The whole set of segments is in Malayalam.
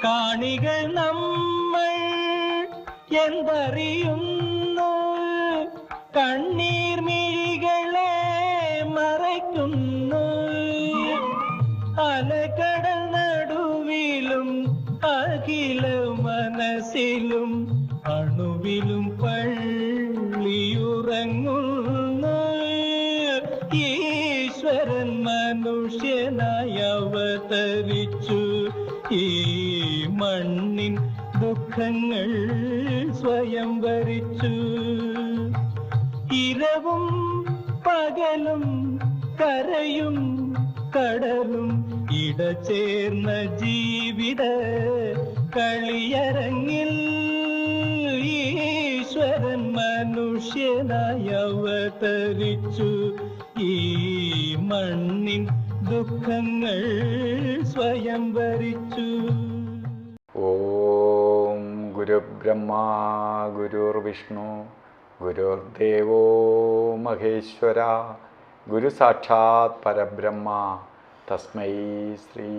കാണികൾ നമ്മൾ എന്തറിയുന്നു, കണ്ണീർ മിഴികളെ മറയ്ക്കുന്നു. അലകടൽ നടുവിലും അഖില മനസ്സിലും അണുവിലും പള്ളിയുറങ്ങുന്നു. ഈശ്വരൻ മനുഷ്യനായി അവതരിച്ചു, ഈ മണ്ണിൻ ദുഃഖങ്ങൾ സ്വയം വരിച്ചു. ഇരവും പകലും കരയും കടലും ഇടചേർന്ന ജീവിത കളിയരങ്ങിൽ ഈശ്വരൻ മനുഷ്യനായി അവതരിച്ചു, ഈ മണ്ണിൻ ദുഃഖങ്ങൾ സ്വയം വരിച്ചു. ഓം ഗുരുബ്രഹ്മ ഗുരുർവിഷ്ണു ഗുരുർദേവോ മഹേശ്വര, ഗുരു സാക്ഷാത് പരബ്രഹ്മ, തസ്മൈ ശ്രീ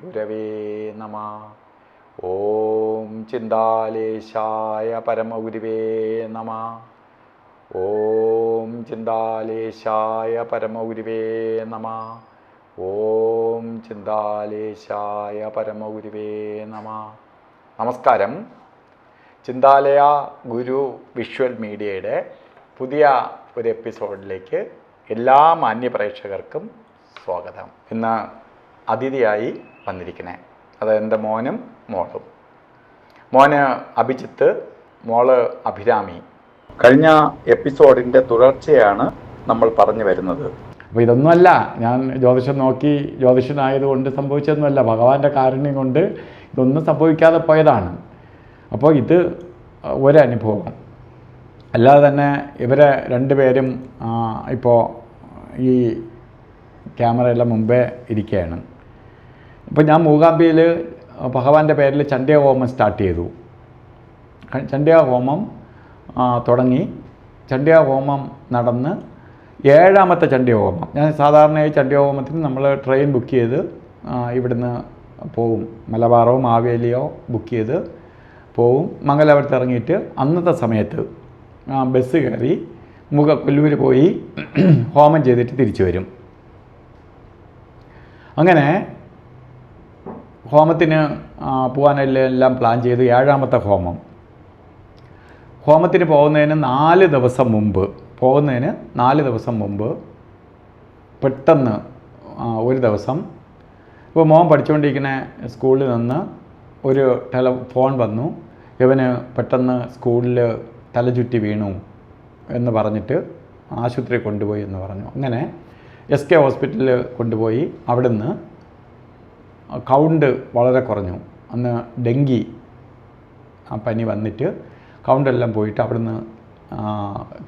ഗുരവേ നമഃ. ഓം ചിന്താലേശായ പരമഗുരുവേ നമഃ. ഓം ചിന്താലേശായ പരമഗുരുവേ നമഃ. ഓം ചിന്താലേശായ പരമഗുരുവേ നമഃ. നമസ്കാരം. ചിന്താലയ ഗുരു വിഷ്വൽ മീഡിയയുടെ പുതിയ ഒരു എപ്പിസോഡിലേക്ക് എല്ലാ മാന്യപ്രേക്ഷകർക്കും സ്വാഗതം. ഇന്ന് അതിഥിയായി വന്നിരിക്കണേ അത് എൻ്റെ മോനും മോളും. മോന് അഭിജിത്ത്, മോള് അഭിരാമി. കഴിഞ്ഞ എപ്പിസോഡിൻ്റെ തുടർച്ചയാണ് നമ്മൾ പറഞ്ഞു വരുന്നത്. അപ്പോൾ ഇതൊന്നുമല്ല, ഞാൻ ജ്യോതിഷം നോക്കി ജ്യോതിഷനായതുകൊണ്ട് സംഭവിച്ചതൊന്നുമല്ല, ഭഗവാന്റെ കാരുണ്യം കൊണ്ട് ഇതൊന്നും സംഭവിക്കാതെ പോയതാണ്. അപ്പോൾ ഇത് ഒരനുഭവം. അല്ലാതെ തന്നെ ഇവരെ രണ്ടുപേരും ഇപ്പോൾ ഈ ക്യാമറയെല്ലാം മുമ്പേ ഇരിക്കുകയാണ്. ഇപ്പോൾ ഞാൻ മൂകാംബിയിൽ ഭഗവാന്റെ പേരിൽ ചണ്ഡിക ഹോമം സ്റ്റാർട്ട് ചെയ്തു. ചണ്ഡിക ഹോമം തുടങ്ങി. ചണ്ഡിക ഹോമം നടന്ന് 7ാമത്തെ ചണ്ഡിക ഹോമം. ഞാൻ സാധാരണയായി ചണ്ഡിക ഹോമത്തിന് നമ്മൾ ട്രെയിൻ ബുക്ക് ചെയ്ത് ഇവിടുന്ന് പോവും. മലബാറോ മാവേലിയോ ബുക്ക് ചെയ്ത് പോവും. മംഗലാപുരത്ത് ഇറങ്ങിയിട്ട് അന്നത്തെ സമയത്ത് ബസ് കയറി കൊല്ലൂർ പോയി ഹോമം ചെയ്തിട്ട് തിരിച്ചു വരും. അങ്ങനെ ഹോമത്തിന് പോകാനെല്ലാം പ്ലാൻ ചെയ്ത് 7ാമത്തെ ഹോമത്തിന് പോകുന്നതിന് 4 ദിവസം മുമ്പ് പെട്ടെന്ന് ഒരു ദിവസം ഇപ്പോൾ മോൻ പഠിച്ചുകൊണ്ടിരിക്കുന്ന സ്കൂളിൽ നിന്ന് ഒരു ഫോൺ വന്നു. ഇവന് പെട്ടെന്ന് സ്കൂളിൽ തലചുറ്റി വീണു എന്ന് പറഞ്ഞിട്ട് ആശുപത്രി കൊണ്ടുപോയി എന്ന് പറഞ്ഞു. അങ്ങനെ SK ഹോസ്പിറ്റലിൽ കൊണ്ടുപോയി. അവിടുന്ന് കൗണ്ട് വളരെ കുറഞ്ഞു. അന്ന് ഡെങ്കി പനി വന്നിട്ട് കൗണ്ടെല്ലാം പോയിട്ട് അവിടുന്ന്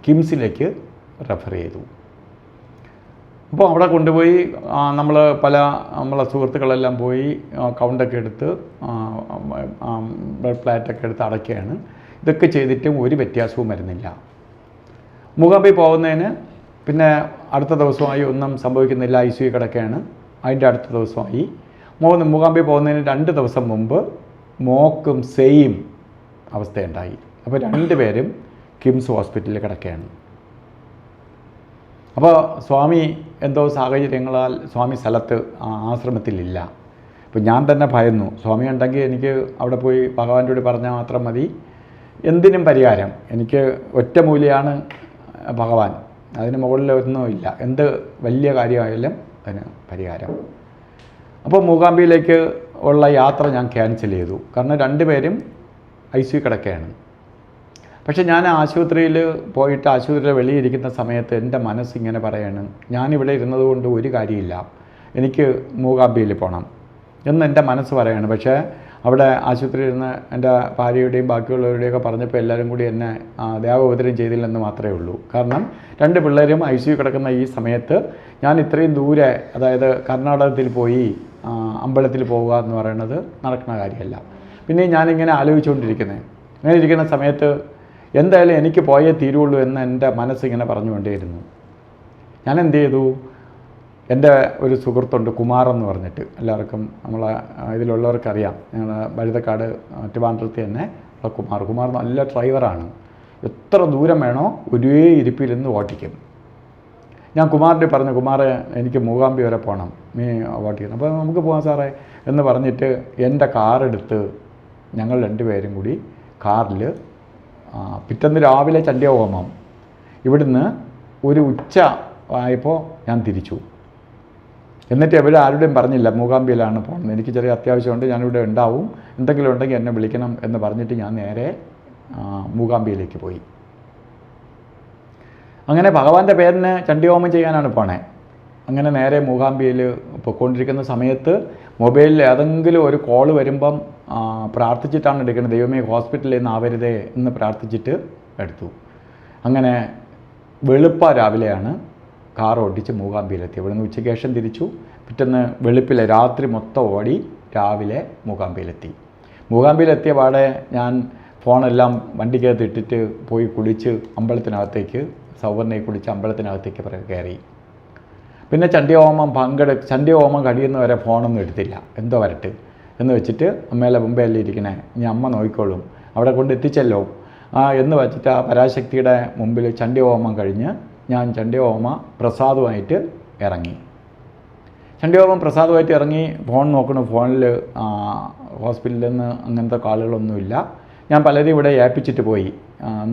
കിംസിലേക്ക് റെഫർ ചെയ്തു. അപ്പോൾ അവിടെ കൊണ്ടുപോയി നമ്മളെ സുഹൃത്തുക്കളെല്ലാം പോയി കൗണ്ടൊക്കെ എടുത്ത് ബ്ലഡ് പ്ലാറ്റൊക്കെ എടുത്ത് അടയ്ക്കുകയാണ്. ഇതൊക്കെ ചെയ്തിട്ടും ഒരു വ്യത്യാസവും വരുന്നില്ല. മൂകാംബി പോകുന്നതിന് പിന്നെ അടുത്ത ദിവസമായി ഒന്നും സംഭവിക്കുന്നില്ല, ICU കിടക്കുകയാണ്. അതിൻ്റെ അടുത്ത ദിവസമായി മൂകാംബി പോകുന്നതിന് 2 ദിവസം മുമ്പ് മോക്കും സെയിം അവസ്ഥയുണ്ടായി. അപ്പോൾ 2 പേരും കിംസ് ഹോസ്പിറ്റലിൽ കിടക്കുകയാണ്. അപ്പോൾ സ്വാമി എന്തോ സാഹചര്യങ്ങളാൽ സ്വാമി സ്ഥലത്ത് ആശ്രമത്തിലില്ല. അപ്പോൾ ഞാൻ തന്നെ ഭയന്നു. സ്വാമി ഉണ്ടെങ്കിൽ എനിക്ക് അവിടെ പോയി ഭഗവാന്റെ കൂടി പറഞ്ഞാൽ മാത്രം മതി, എന്തിനും പരിഹാരം. എനിക്ക് ഒറ്റമൂലിയാണ് ഭഗവാൻ, അതിന് മുകളിലൊന്നുമില്ല. എന്ത് വലിയ കാര്യമായാലും അതിന് പരിഹാരം. അപ്പോൾ മൂകാംബിയിലേക്ക് ഉള്ള യാത്ര ഞാൻ ക്യാൻസൽ ചെയ്തു. കാരണം 2 പേരും ICU കിടക്കുകയാണ്. പക്ഷെ ഞാൻ ആശുപത്രിയിൽ പോയിട്ട് ആശുപത്രിയിൽ വെളിയിരിക്കുന്ന സമയത്ത് എൻ്റെ മനസ്സിങ്ങനെ പറയാണ്, ഞാനിവിടെ ഇരുന്നത് കൊണ്ട് ഒരു കാര്യമില്ല, എനിക്ക് മൂകാംബിയിൽ പോകണം എന്ന് എൻ്റെ മനസ്സ് പറയാണ്. പക്ഷേ അവിടെ ആശുപത്രിയിൽ ഇരുന്ന് എൻ്റെ ഭാര്യയുടെയും ബാക്കിയുള്ളവരുടെയൊക്കെ പറഞ്ഞപ്പോൾ എല്ലാവരും കൂടി എന്നെ ദേവോപദ്രം ചെയ്തില്ലെന്ന് മാത്രമേ ഉള്ളൂ. കാരണം 2 പിള്ളേരും ICU കിടക്കുന്ന ഈ സമയത്ത് ഞാൻ ഇത്രയും ദൂരെ, അതായത് കർണാടകത്തിൽ പോയി അമ്പലത്തിൽ പോവുക എന്ന് പറയുന്നത് നടക്കുന്ന കാര്യമല്ല. പിന്നെ ഞാനിങ്ങനെ ആലോചിച്ചുകൊണ്ടിരിക്കുന്നത്, അങ്ങനെ ഇരിക്കുന്ന സമയത്ത് എന്തായാലും എനിക്ക് പോയേ തീരുള്ളൂ എന്ന് എൻ്റെ മനസ്സിങ്ങനെ പറഞ്ഞുകൊണ്ടേയിരുന്നു. ഞാൻ എന്ത് ചെയ്തു, എൻ്റെ ഒരു സുഹൃത്തുണ്ട് കുമാർ എന്ന് പറഞ്ഞിട്ട്, എല്ലാവർക്കും നമ്മളെ ഇതിലുള്ളവർക്കറിയാം, ഞങ്ങൾ വഴുതക്കാട് ട്രിവാൻഡ്രത്ത് തന്നെ ഉള്ള കുമാർ നല്ല ഡ്രൈവറാണ്. എത്ര ദൂരം വേണോ ഒരേ ഇരിപ്പിലിരുന്ന് ഓട്ടിക്കും. ഞാൻ കുമാറിൻ്റെ പറഞ്ഞു, കുമാറെ എനിക്ക് മൂകാംബി വരെ പോകണം, നീ ഓട്ടിക്കണം. അപ്പോൾ നമുക്ക് പോകാം സാറേ എന്ന് പറഞ്ഞിട്ട് എൻ്റെ കാറെടുത്ത് ഞങ്ങൾ രണ്ടുപേരും കൂടി കാറിൽ പിറ്റേന്ന് രാവിലെ ചണ്ഡ്യഹോമം ഇവിടുന്ന് ഒരു ഉച്ച ആയപ്പോൾ ഞാൻ തിരിച്ചു. എന്നിട്ട് എവിടെ ആരുടെയും പറഞ്ഞില്ല മൂകാംബിയിലാണ് പോകുന്നത്, എനിക്ക് ചെറിയ അത്യാവശ്യമുണ്ട്, ഞാനിവിടെ ഉണ്ടാവും, എന്തെങ്കിലും ഉണ്ടെങ്കിൽ എന്നെ വിളിക്കണം എന്ന് പറഞ്ഞിട്ട് ഞാൻ നേരെ മൂകാംബിയിലേക്ക് പോയി. അങ്ങനെ ഭഗവാന്റെ പേരിന് ചണ്ഡ്യഹോമം ചെയ്യാനാണ് പോണേ. അങ്ങനെ നേരെ മൂകാംബിയിൽ പൊയ്ക്കൊണ്ടിരിക്കുന്ന സമയത്ത് മൊബൈലിൽ ഏതെങ്കിലും ഒരു കോള് വരുമ്പം പ്രാർത്ഥിച്ചിട്ടാണ് എടുക്കുന്നത്, ദൈവമേ ഹോസ്പിറ്റലിൽ നിന്ന് ആവരുതേ എന്ന് പ്രാർത്ഥിച്ചിട്ട് എടുത്തു. അങ്ങനെ വെളുപ്പ രാവിലെയാണ് കാർ ഓടിച്ച് മൂകാംബിയിലെത്തി. ഇവിടെ നിന്ന് ഉച്ചയ്ക്ക് ശേഷം തിരിച്ചു. പിറ്റേന്ന് വെളുപ്പിലെ രാത്രി മൊത്തം ഓടി രാവിലെ മൂകാംബിയിലെത്തി. മൂകാംബിയിലെത്തിയ പാടെ ഞാൻ ഫോണെല്ലാം വണ്ടിക്കകത്ത് ഇട്ടിട്ട് പോയി കുളിച്ച് അമ്പലത്തിനകത്തേക്ക് സൗവർണ്ണയിൽ കുളിച്ച് അമ്പലത്തിനകത്തേക്ക് കയറി. പിന്നെ ചണ്ഡ്യഹോമം കഴിയുന്നവരെ ഫോണൊന്നും എടുത്തില്ല, എന്തോ വരട്ടെ എന്ന് വെച്ചിട്ട് അമ്മയുടെ മുമ്പേ അല്ലേ ഇരിക്കണേ, ഇനി അമ്മ നോക്കിക്കോളും, അവിടെ കൊണ്ട് എത്തിച്ചല്ലോ എന്ന് വെച്ചിട്ട് ആ പരാശക്തിയുടെ മുമ്പിൽ ചണ്ഡ്യഹോമം കഴിഞ്ഞ് ഞാൻ ചണ്ഡ്യഹോമ പ്രസാദമായിട്ട് ഇറങ്ങി. ചണ്ഡ്യഹോമം പ്രസാദമായിട്ട് ഇറങ്ങി ഫോൺ നോക്കണം. ഫോണിൽ ഹോസ്പിറ്റലിൽ നിന്ന് അങ്ങനത്തെ കാളുകളൊന്നുമില്ല. ഞാൻ പലരും ഇവിടെ ഏൽപ്പിച്ചിട്ട് പോയി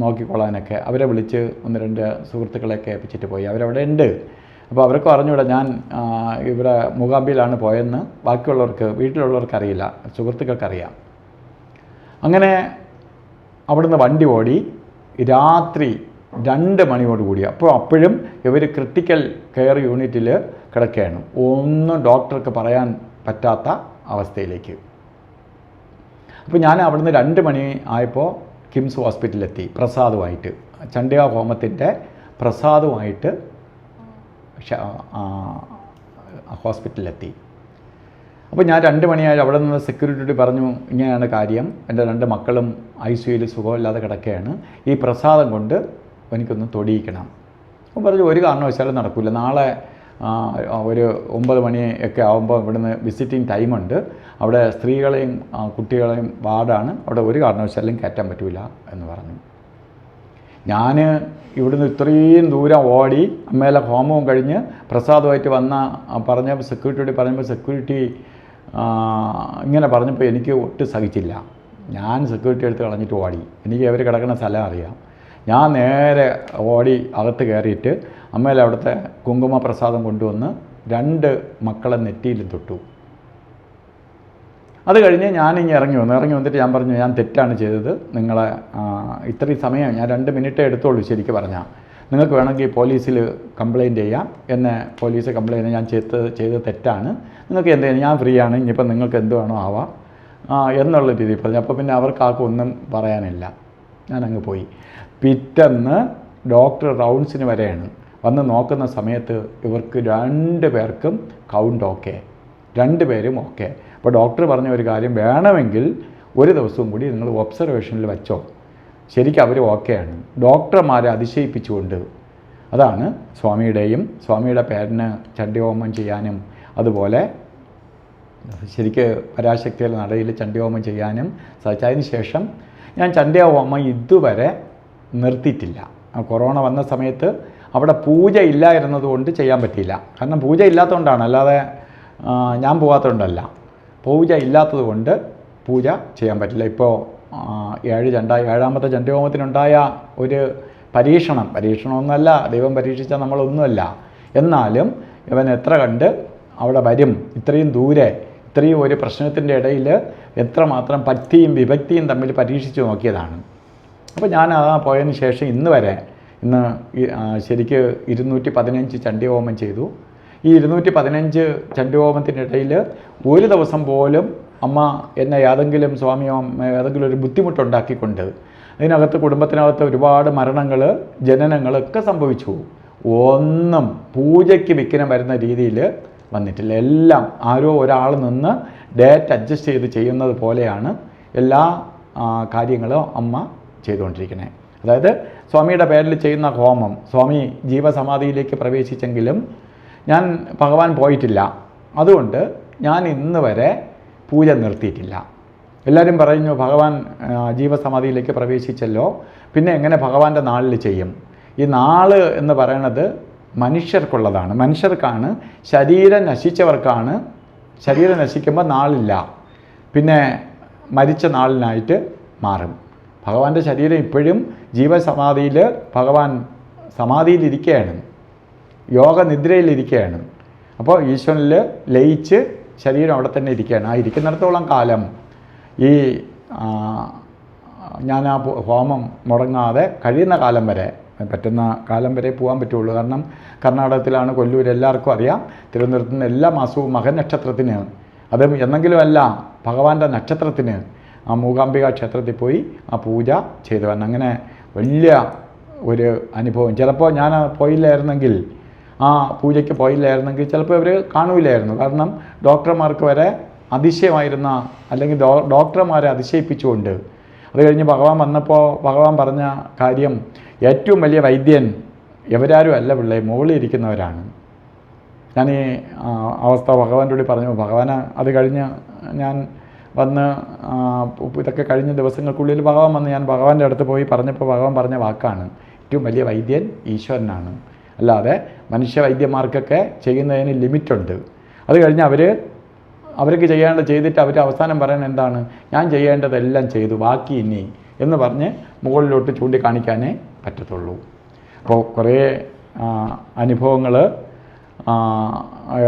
നോക്കിക്കൊള്ളാനൊക്കെ. അവരെ വിളിച്ച് 1-2 സുഹൃത്തുക്കളെയൊക്കെ ഏൽപ്പിച്ചിട്ട് പോയി, അവരവിടെ ഉണ്ട്. അപ്പോൾ അവർക്ക് അറിഞ്ഞൂടെ ഞാൻ ഇവിടെ മൂകാംബിയിലാണ് പോയെന്ന്. ബാക്കിയുള്ളവർക്ക്, വീട്ടിലുള്ളവർക്ക് അറിയില്ല, സുഹൃത്തുക്കൾക്കറിയാം. അങ്ങനെ അവിടുന്ന് വണ്ടി ഓടി രാത്രി 2 മണിയോടുകൂടി. അപ്പോഴും ഇവർ ക്രിട്ടിക്കൽ കെയർ യൂണിറ്റിൽ കിടക്കുകയാണ്, ഒന്നും ഡോക്ടർക്ക് പറയാൻ പറ്റാത്ത അവസ്ഥയിലേക്ക്. അപ്പോൾ ഞാൻ അവിടുന്ന് 2 മണി ആയപ്പോൾ കിംസ് ഹോസ്പിറ്റലിലെത്തി പ്രസാദമായിട്ട്, ചണ്ഡ്യഹോമത്തിൻ്റെ പ്രസാദമായിട്ട് ഹോസ്പിറ്റലിലെത്തി. അപ്പോൾ ഞാൻ 2 മണിയായി അവിടെ നിന്ന് സെക്യൂരിറ്റിയോട് പറഞ്ഞു, ഇങ്ങനെയാണ് കാര്യം, എൻ്റെ 2 മക്കളും ICUയിൽ സുഖമില്ലാതെ കിടക്കുകയാണ്, ഈ പ്രസാദം കൊണ്ട് എനിക്കൊന്ന് തൊടിയിക്കണം. അപ്പോൾ പറഞ്ഞു ഒരു കാരണവശാലും നടക്കില്ല, നാളെ ഒരു 9 മണിയൊക്കെ ആകുമ്പോൾ ഇവിടുന്ന് വിസിറ്റിംഗ് ടൈമുണ്ട്, അവിടെ സ്ത്രീകളെയും കുട്ടികളെയും വാർഡാണ്, അവിടെ ഒരു കാരണവശാലും കയറ്റാൻ പറ്റില്ല എന്ന് പറഞ്ഞു. ഞാൻ ഇവിടുന്ന് ഇത്രയും ദൂരം ഓടി അമ്മേലെ ഹോമവും കഴിഞ്ഞ് പ്രസാദമായിട്ട് പറഞ്ഞ സെക്യൂരിറ്റിയോട് പറഞ്ഞപ്പോൾ സെക്യൂരിറ്റി ഇങ്ങനെ പറഞ്ഞപ്പോൾ എനിക്ക് ഒട്ടും സഹിച്ചില്ല. ഞാൻ സെക്യൂരിറ്റി എടുത്ത് കളഞ്ഞിട്ട് ഓടി. എനിക്ക് അവർ കിടക്കുന്ന സ്ഥലം അറിയാം. ഞാൻ നേരെ ഓടി അകത്ത് കയറിയിട്ട് അമ്മയിൽ അവിടുത്തെ കുങ്കുമ പ്രസാദം കൊണ്ടുവന്ന് 2 മക്കളെ നെറ്റിയിലും തൊട്ടു. അത് കഴിഞ്ഞ് ഞാനിങ്ങനെ ഇറങ്ങി വന്നിട്ട് ഞാൻ പറഞ്ഞു, ഞാൻ തെറ്റാണ് ചെയ്തത്, നിങ്ങളെ ഇത്രയും സമയം ഞാൻ 2 മിനിറ്റേ എടുത്തോളൂ, ശരിക്കും പറഞ്ഞാൽ നിങ്ങൾക്ക് വേണമെങ്കിൽ പോലീസിൽ കംപ്ലയിൻറ്റ് ചെയ്യാം, എന്നെ പോലീസ് കംപ്ലയിൻറ്റ് ഞാൻ ചെയ്തത് തെറ്റാണ്, നിങ്ങൾക്ക് എന്ത് ചെയ്യാം, ഞാൻ ഫ്രീ ആണ്, ഇനിയിപ്പോൾ നിങ്ങൾക്ക് എന്ത് വേണോ ആവാം എന്നുള്ള രീതിയിൽ പറഞ്ഞു. അപ്പോൾ പിന്നെ അവർക്കാർക്കും ഒന്നും പറയാനില്ല, ഞാനങ്ങ് പോയി. പിറ്റേന്ന് ഡോക്ടർ റൗണ്ട്സിന് വരെയാണ് വന്ന് നോക്കുന്ന സമയത്ത് ഇവർക്ക് 2 പേർക്കും കൗണ്ട് ഓക്കെ, 2 പേരും ഓക്കെ. അപ്പോൾ ഡോക്ടർ പറഞ്ഞ ഒരു കാര്യം, വേണമെങ്കിൽ ഒരു ദിവസവും കൂടി നിങ്ങൾ ഒബ്സർവേഷനിൽ വെച്ചോ, ശരിക്കും അവർ ഓക്കെയാണ്. ഡോക്ടർമാരെ അതിശയിപ്പിച്ചുകൊണ്ട്, അതാണ് സ്വാമിയുടെ പേരിന് ചണ്ഡ്യഹോമം ചെയ്യാനും അതുപോലെ ശരിക്ക് പരാശക്തിയുടെ നടയിൽ ചണ്ഡ്യഹോമം ചെയ്യാനും സാധിച്ചതിന് ശേഷം ഞാൻ ചണ്ഡ്യഹോമം ഇതുവരെ നിർത്തിയിട്ടില്ല. കൊറോണ വന്ന സമയത്ത് അവിടെ പൂജ ഇല്ലായിരുന്നതുകൊണ്ട് ചെയ്യാൻ പറ്റിയില്ല. കാരണം പൂജ ഇല്ലാത്തതുകൊണ്ടാണ്, അല്ലാതെ ഞാൻ പോകാത്തതുകൊണ്ടല്ല. പൂജ ഇല്ലാത്തത് കൊണ്ട് പൂജ ചെയ്യാൻ പറ്റില്ല. ഇപ്പോൾ 7ാമത്തെ ചണ്ഡ്യഹോമത്തിനുണ്ടായ ഒരു പരീക്ഷണമൊന്നുമല്ല, ദൈവം പരീക്ഷിച്ചാൽ നമ്മളൊന്നുമല്ല. എന്നാലും ഇവൻ എത്ര കണ്ട് അവിടെ വരും, ഇത്രയും ദൂരെ, ഇത്രയും ഒരു പ്രശ്നത്തിൻ്റെ ഇടയിൽ എത്രമാത്രം ഭക്തിയും വിഭക്തിയും തമ്മിൽ പരീക്ഷിച്ച് നോക്കിയതാണ്. അപ്പോൾ ഞാൻ പോയതിന് ശേഷം ഇന്ന് ശരിക്ക് 215 ചണ്ഡ്യഹോമം ചെയ്തു. ഈ 215 ചണ്ഡ്യഹോമത്തിനിടയിൽ ഒരു ദിവസം പോലും അമ്മ എന്നെ സ്വാമിയോ ഏതെങ്കിലും ഒരു ബുദ്ധിമുട്ടുണ്ടാക്കിക്കൊണ്ട്, അതിനകത്ത് കുടുംബത്തിനകത്ത് ഒരുപാട് മരണങ്ങൾ ജനനങ്ങളൊക്കെ സംഭവിച്ചു. ഒന്നും പൂജയ്ക്ക് വിഘ്നം വരുന്ന രീതിയിൽ വന്നിട്ടില്ല. എല്ലാം ആരോ ഒരാൾ നിന്ന് ഡേറ്റ് അഡ്ജസ്റ്റ് ചെയ്ത് ചെയ്യുന്നത് പോലെയാണ് എല്ലാ കാര്യങ്ങളും അമ്മ ചെയ്തുകൊണ്ടിരിക്കുന്നത്. അതായത് സ്വാമിയുടെ പേരിൽ ചെയ്യുന്ന ഹോമം, സ്വാമി ജീവസമാധിയിലേക്ക് പ്രവേശിച്ചെങ്കിലും ഞാൻ ഭഗവാൻ പോയിട്ടില്ല, അതുകൊണ്ട് ഞാൻ ഇന്ന് വരെ പൂജ നിർത്തിയിട്ടില്ല. എല്ലാവരും പറയുന്നു ഭഗവാൻ ജീവസമാധിയിലേക്ക് പ്രവേശിച്ചല്ലോ, പിന്നെ എങ്ങനെ ഭഗവാന്റെ നാളിൽ ചെയ്യും? ഈ നാള് എന്ന് പറയണത് മനുഷ്യർക്കുള്ളതാണ്. മനുഷ്യർക്കാണ്, ശരീരം നശിച്ചവർക്കാണ്. ശരീരം നശിക്കുമ്പോൾ നാളില്ല, പിന്നെ മരിച്ച നാളിനായിട്ട് മാറും. ഭഗവാന്റെ ശരീരം ഇപ്പോഴും ജീവസമാധിയിൽ ഭഗവാൻ സമാധിയിലിരിക്കുകയാണ്, യോഗനിദ്രയിലിരിക്കുകയാണ്. അപ്പോൾ ഈശ്വരനിൽ ലയിച്ച് ശരീരം അവിടെ തന്നെ ഇരിക്കുകയാണ്. ആ ഇരിക്കുന്നിടത്തോളം കാലം ഈ ഞാൻ ആ ഹോമം മുടങ്ങാതെ കഴിയുന്ന കാലം വരെ, പറ്റുന്ന കാലം വരെ പോകാൻ പറ്റുള്ളൂ. കാരണം കർണാടകത്തിലാണ് കൊല്ലൂർ, എല്ലാവർക്കും അറിയാം. തിരുവനന്തപുരത്ത് നിന്ന് എല്ലാ മാസവും മകനക്ഷത്രത്തിന്, അത് എന്നെങ്കിലും അല്ല ഭഗവാന്റെ നക്ഷത്രത്തിന് ആ മൂകാംബിക ക്ഷേത്രത്തിൽ പോയി ആ പൂജ ചെയ്തു വരണം. അങ്ങനെ വലിയ ഒരു അനുഭവം. ചിലപ്പോൾ ഞാൻ പോയില്ലായിരുന്നെങ്കിൽ, ആ പൂജയ്ക്ക് പോയില്ലായിരുന്നെങ്കിൽ ചിലപ്പോൾ ഇവർ കാണൂലായിരുന്നു. കാരണം ഡോക്ടർമാർക്ക് വരെ അതിശയമായിരുന്ന, അല്ലെങ്കിൽ ഡോക്ടർമാരെ അതിശയിപ്പിച്ചുകൊണ്ട്. അത് കഴിഞ്ഞ് ഭഗവാൻ വന്നപ്പോൾ ഭഗവാൻ പറഞ്ഞ കാര്യം, ഏറ്റവും വലിയ വൈദ്യൻ എവരാരും അല്ല പിള്ളേ, മുകളിൽ ഇരിക്കുന്നവരാണ്. ഞാൻ ഈ അവസ്ഥ ഭഗവാന്റെ കൂടി പറഞ്ഞു. ഭഗവാന് അത് കഴിഞ്ഞ് ഞാൻ വന്ന് ഇതൊക്കെ കഴിഞ്ഞ ദിവസങ്ങൾക്കുള്ളിൽ ഭഗവാൻ വന്ന് ഞാൻ ഭഗവാന്റെ അടുത്ത് പോയി പറഞ്ഞപ്പോൾ ഭഗവാൻ പറഞ്ഞ വാക്കാണ്, ഏറ്റവും വലിയ വൈദ്യൻ ഈശ്വരനാണ്, അല്ലാതെ മനുഷ്യ വൈദ്യന്മാർക്കൊക്കെ ചെയ്യുന്നതിന് ലിമിറ്റുണ്ട്. അത് കഴിഞ്ഞ് അവർക്ക് ചെയ്യേണ്ടത് ചെയ്തിട്ട് അവർ അവസാനം പറയുന്നത് എന്താണ്, ഞാൻ ചെയ്യേണ്ടതെല്ലാം ചെയ്തു, ബാക്കി ഇനി എന്ന് പറഞ്ഞ് മുകളിലോട്ട് ചൂണ്ടിക്കാണിക്കാനേ പറ്റത്തുള്ളൂ. അപ്പോൾ കുറേ അനുഭവങ്ങൾ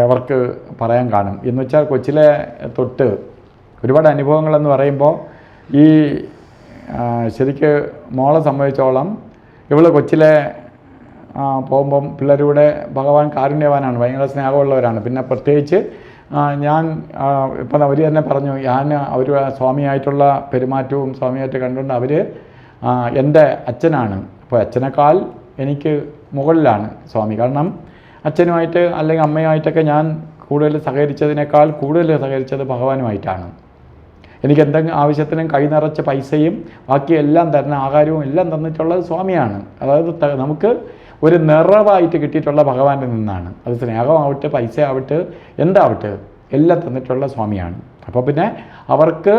അവർക്ക് പറയാൻ കാണും. എന്ന് വെച്ചാൽ കൊച്ചിലെ തൊട്ട് ഒരുപാട് അനുഭവങ്ങളെന്ന് പറയുമ്പോൾ ഈ ശരിക്ക് മോളെ സംബന്ധിച്ചോളം ഇവൾ കൊച്ചിലെ പോകുമ്പം പിള്ളേരുടെ ഭഗവാൻ കാരുണ്യവാനാണ്, ഭയങ്കര സ്നേഹമുള്ളവരാണ്. പിന്നെ പ്രത്യേകിച്ച് ഞാൻ ഇപ്പം അവർ തന്നെ പറഞ്ഞു, ഞാൻ അവർ സ്വാമിയായിട്ടുള്ള പെരുമാറ്റവും സ്വാമിയായിട്ട് കണ്ടുകൊണ്ട് അവർ എൻ്റെ അച്ഛനാണ്. അപ്പോൾ അച്ഛനേക്കാൾ എനിക്ക് മുകളിലാണ് സ്വാമി. കാരണം അച്ഛനുമായിട്ട് അല്ലെങ്കിൽ അമ്മയുമായിട്ടൊക്കെ ഞാൻ കൂടുതൽ സഹകരിച്ചതിനേക്കാൾ കൂടുതൽ സഹകരിച്ചത് ഭഗവാനുമായിട്ടാണ്. എനിക്ക് എന്തെങ്കിലും ആവശ്യത്തിനും കൈ നിറച്ച പൈസയും ബാക്കി എല്ലാം തരുന്ന ആഹാരവും എല്ലാം തന്നിട്ടുള്ളത് സ്വാമിയാണ്. അതായത് നമുക്ക് ഒരു നിറവായിട്ട് കിട്ടിയിട്ടുള്ള ഭഗവാനിൽ നിന്നാണ്. അത് സ്നേഹമാവട്ടെ, പൈസ ആവട്ടെ, എന്താവട്ടെ, എല്ലാം തന്നിട്ടുള്ള സ്വാമിയാണ്. അപ്പോൾ പിന്നെ അവർക്ക്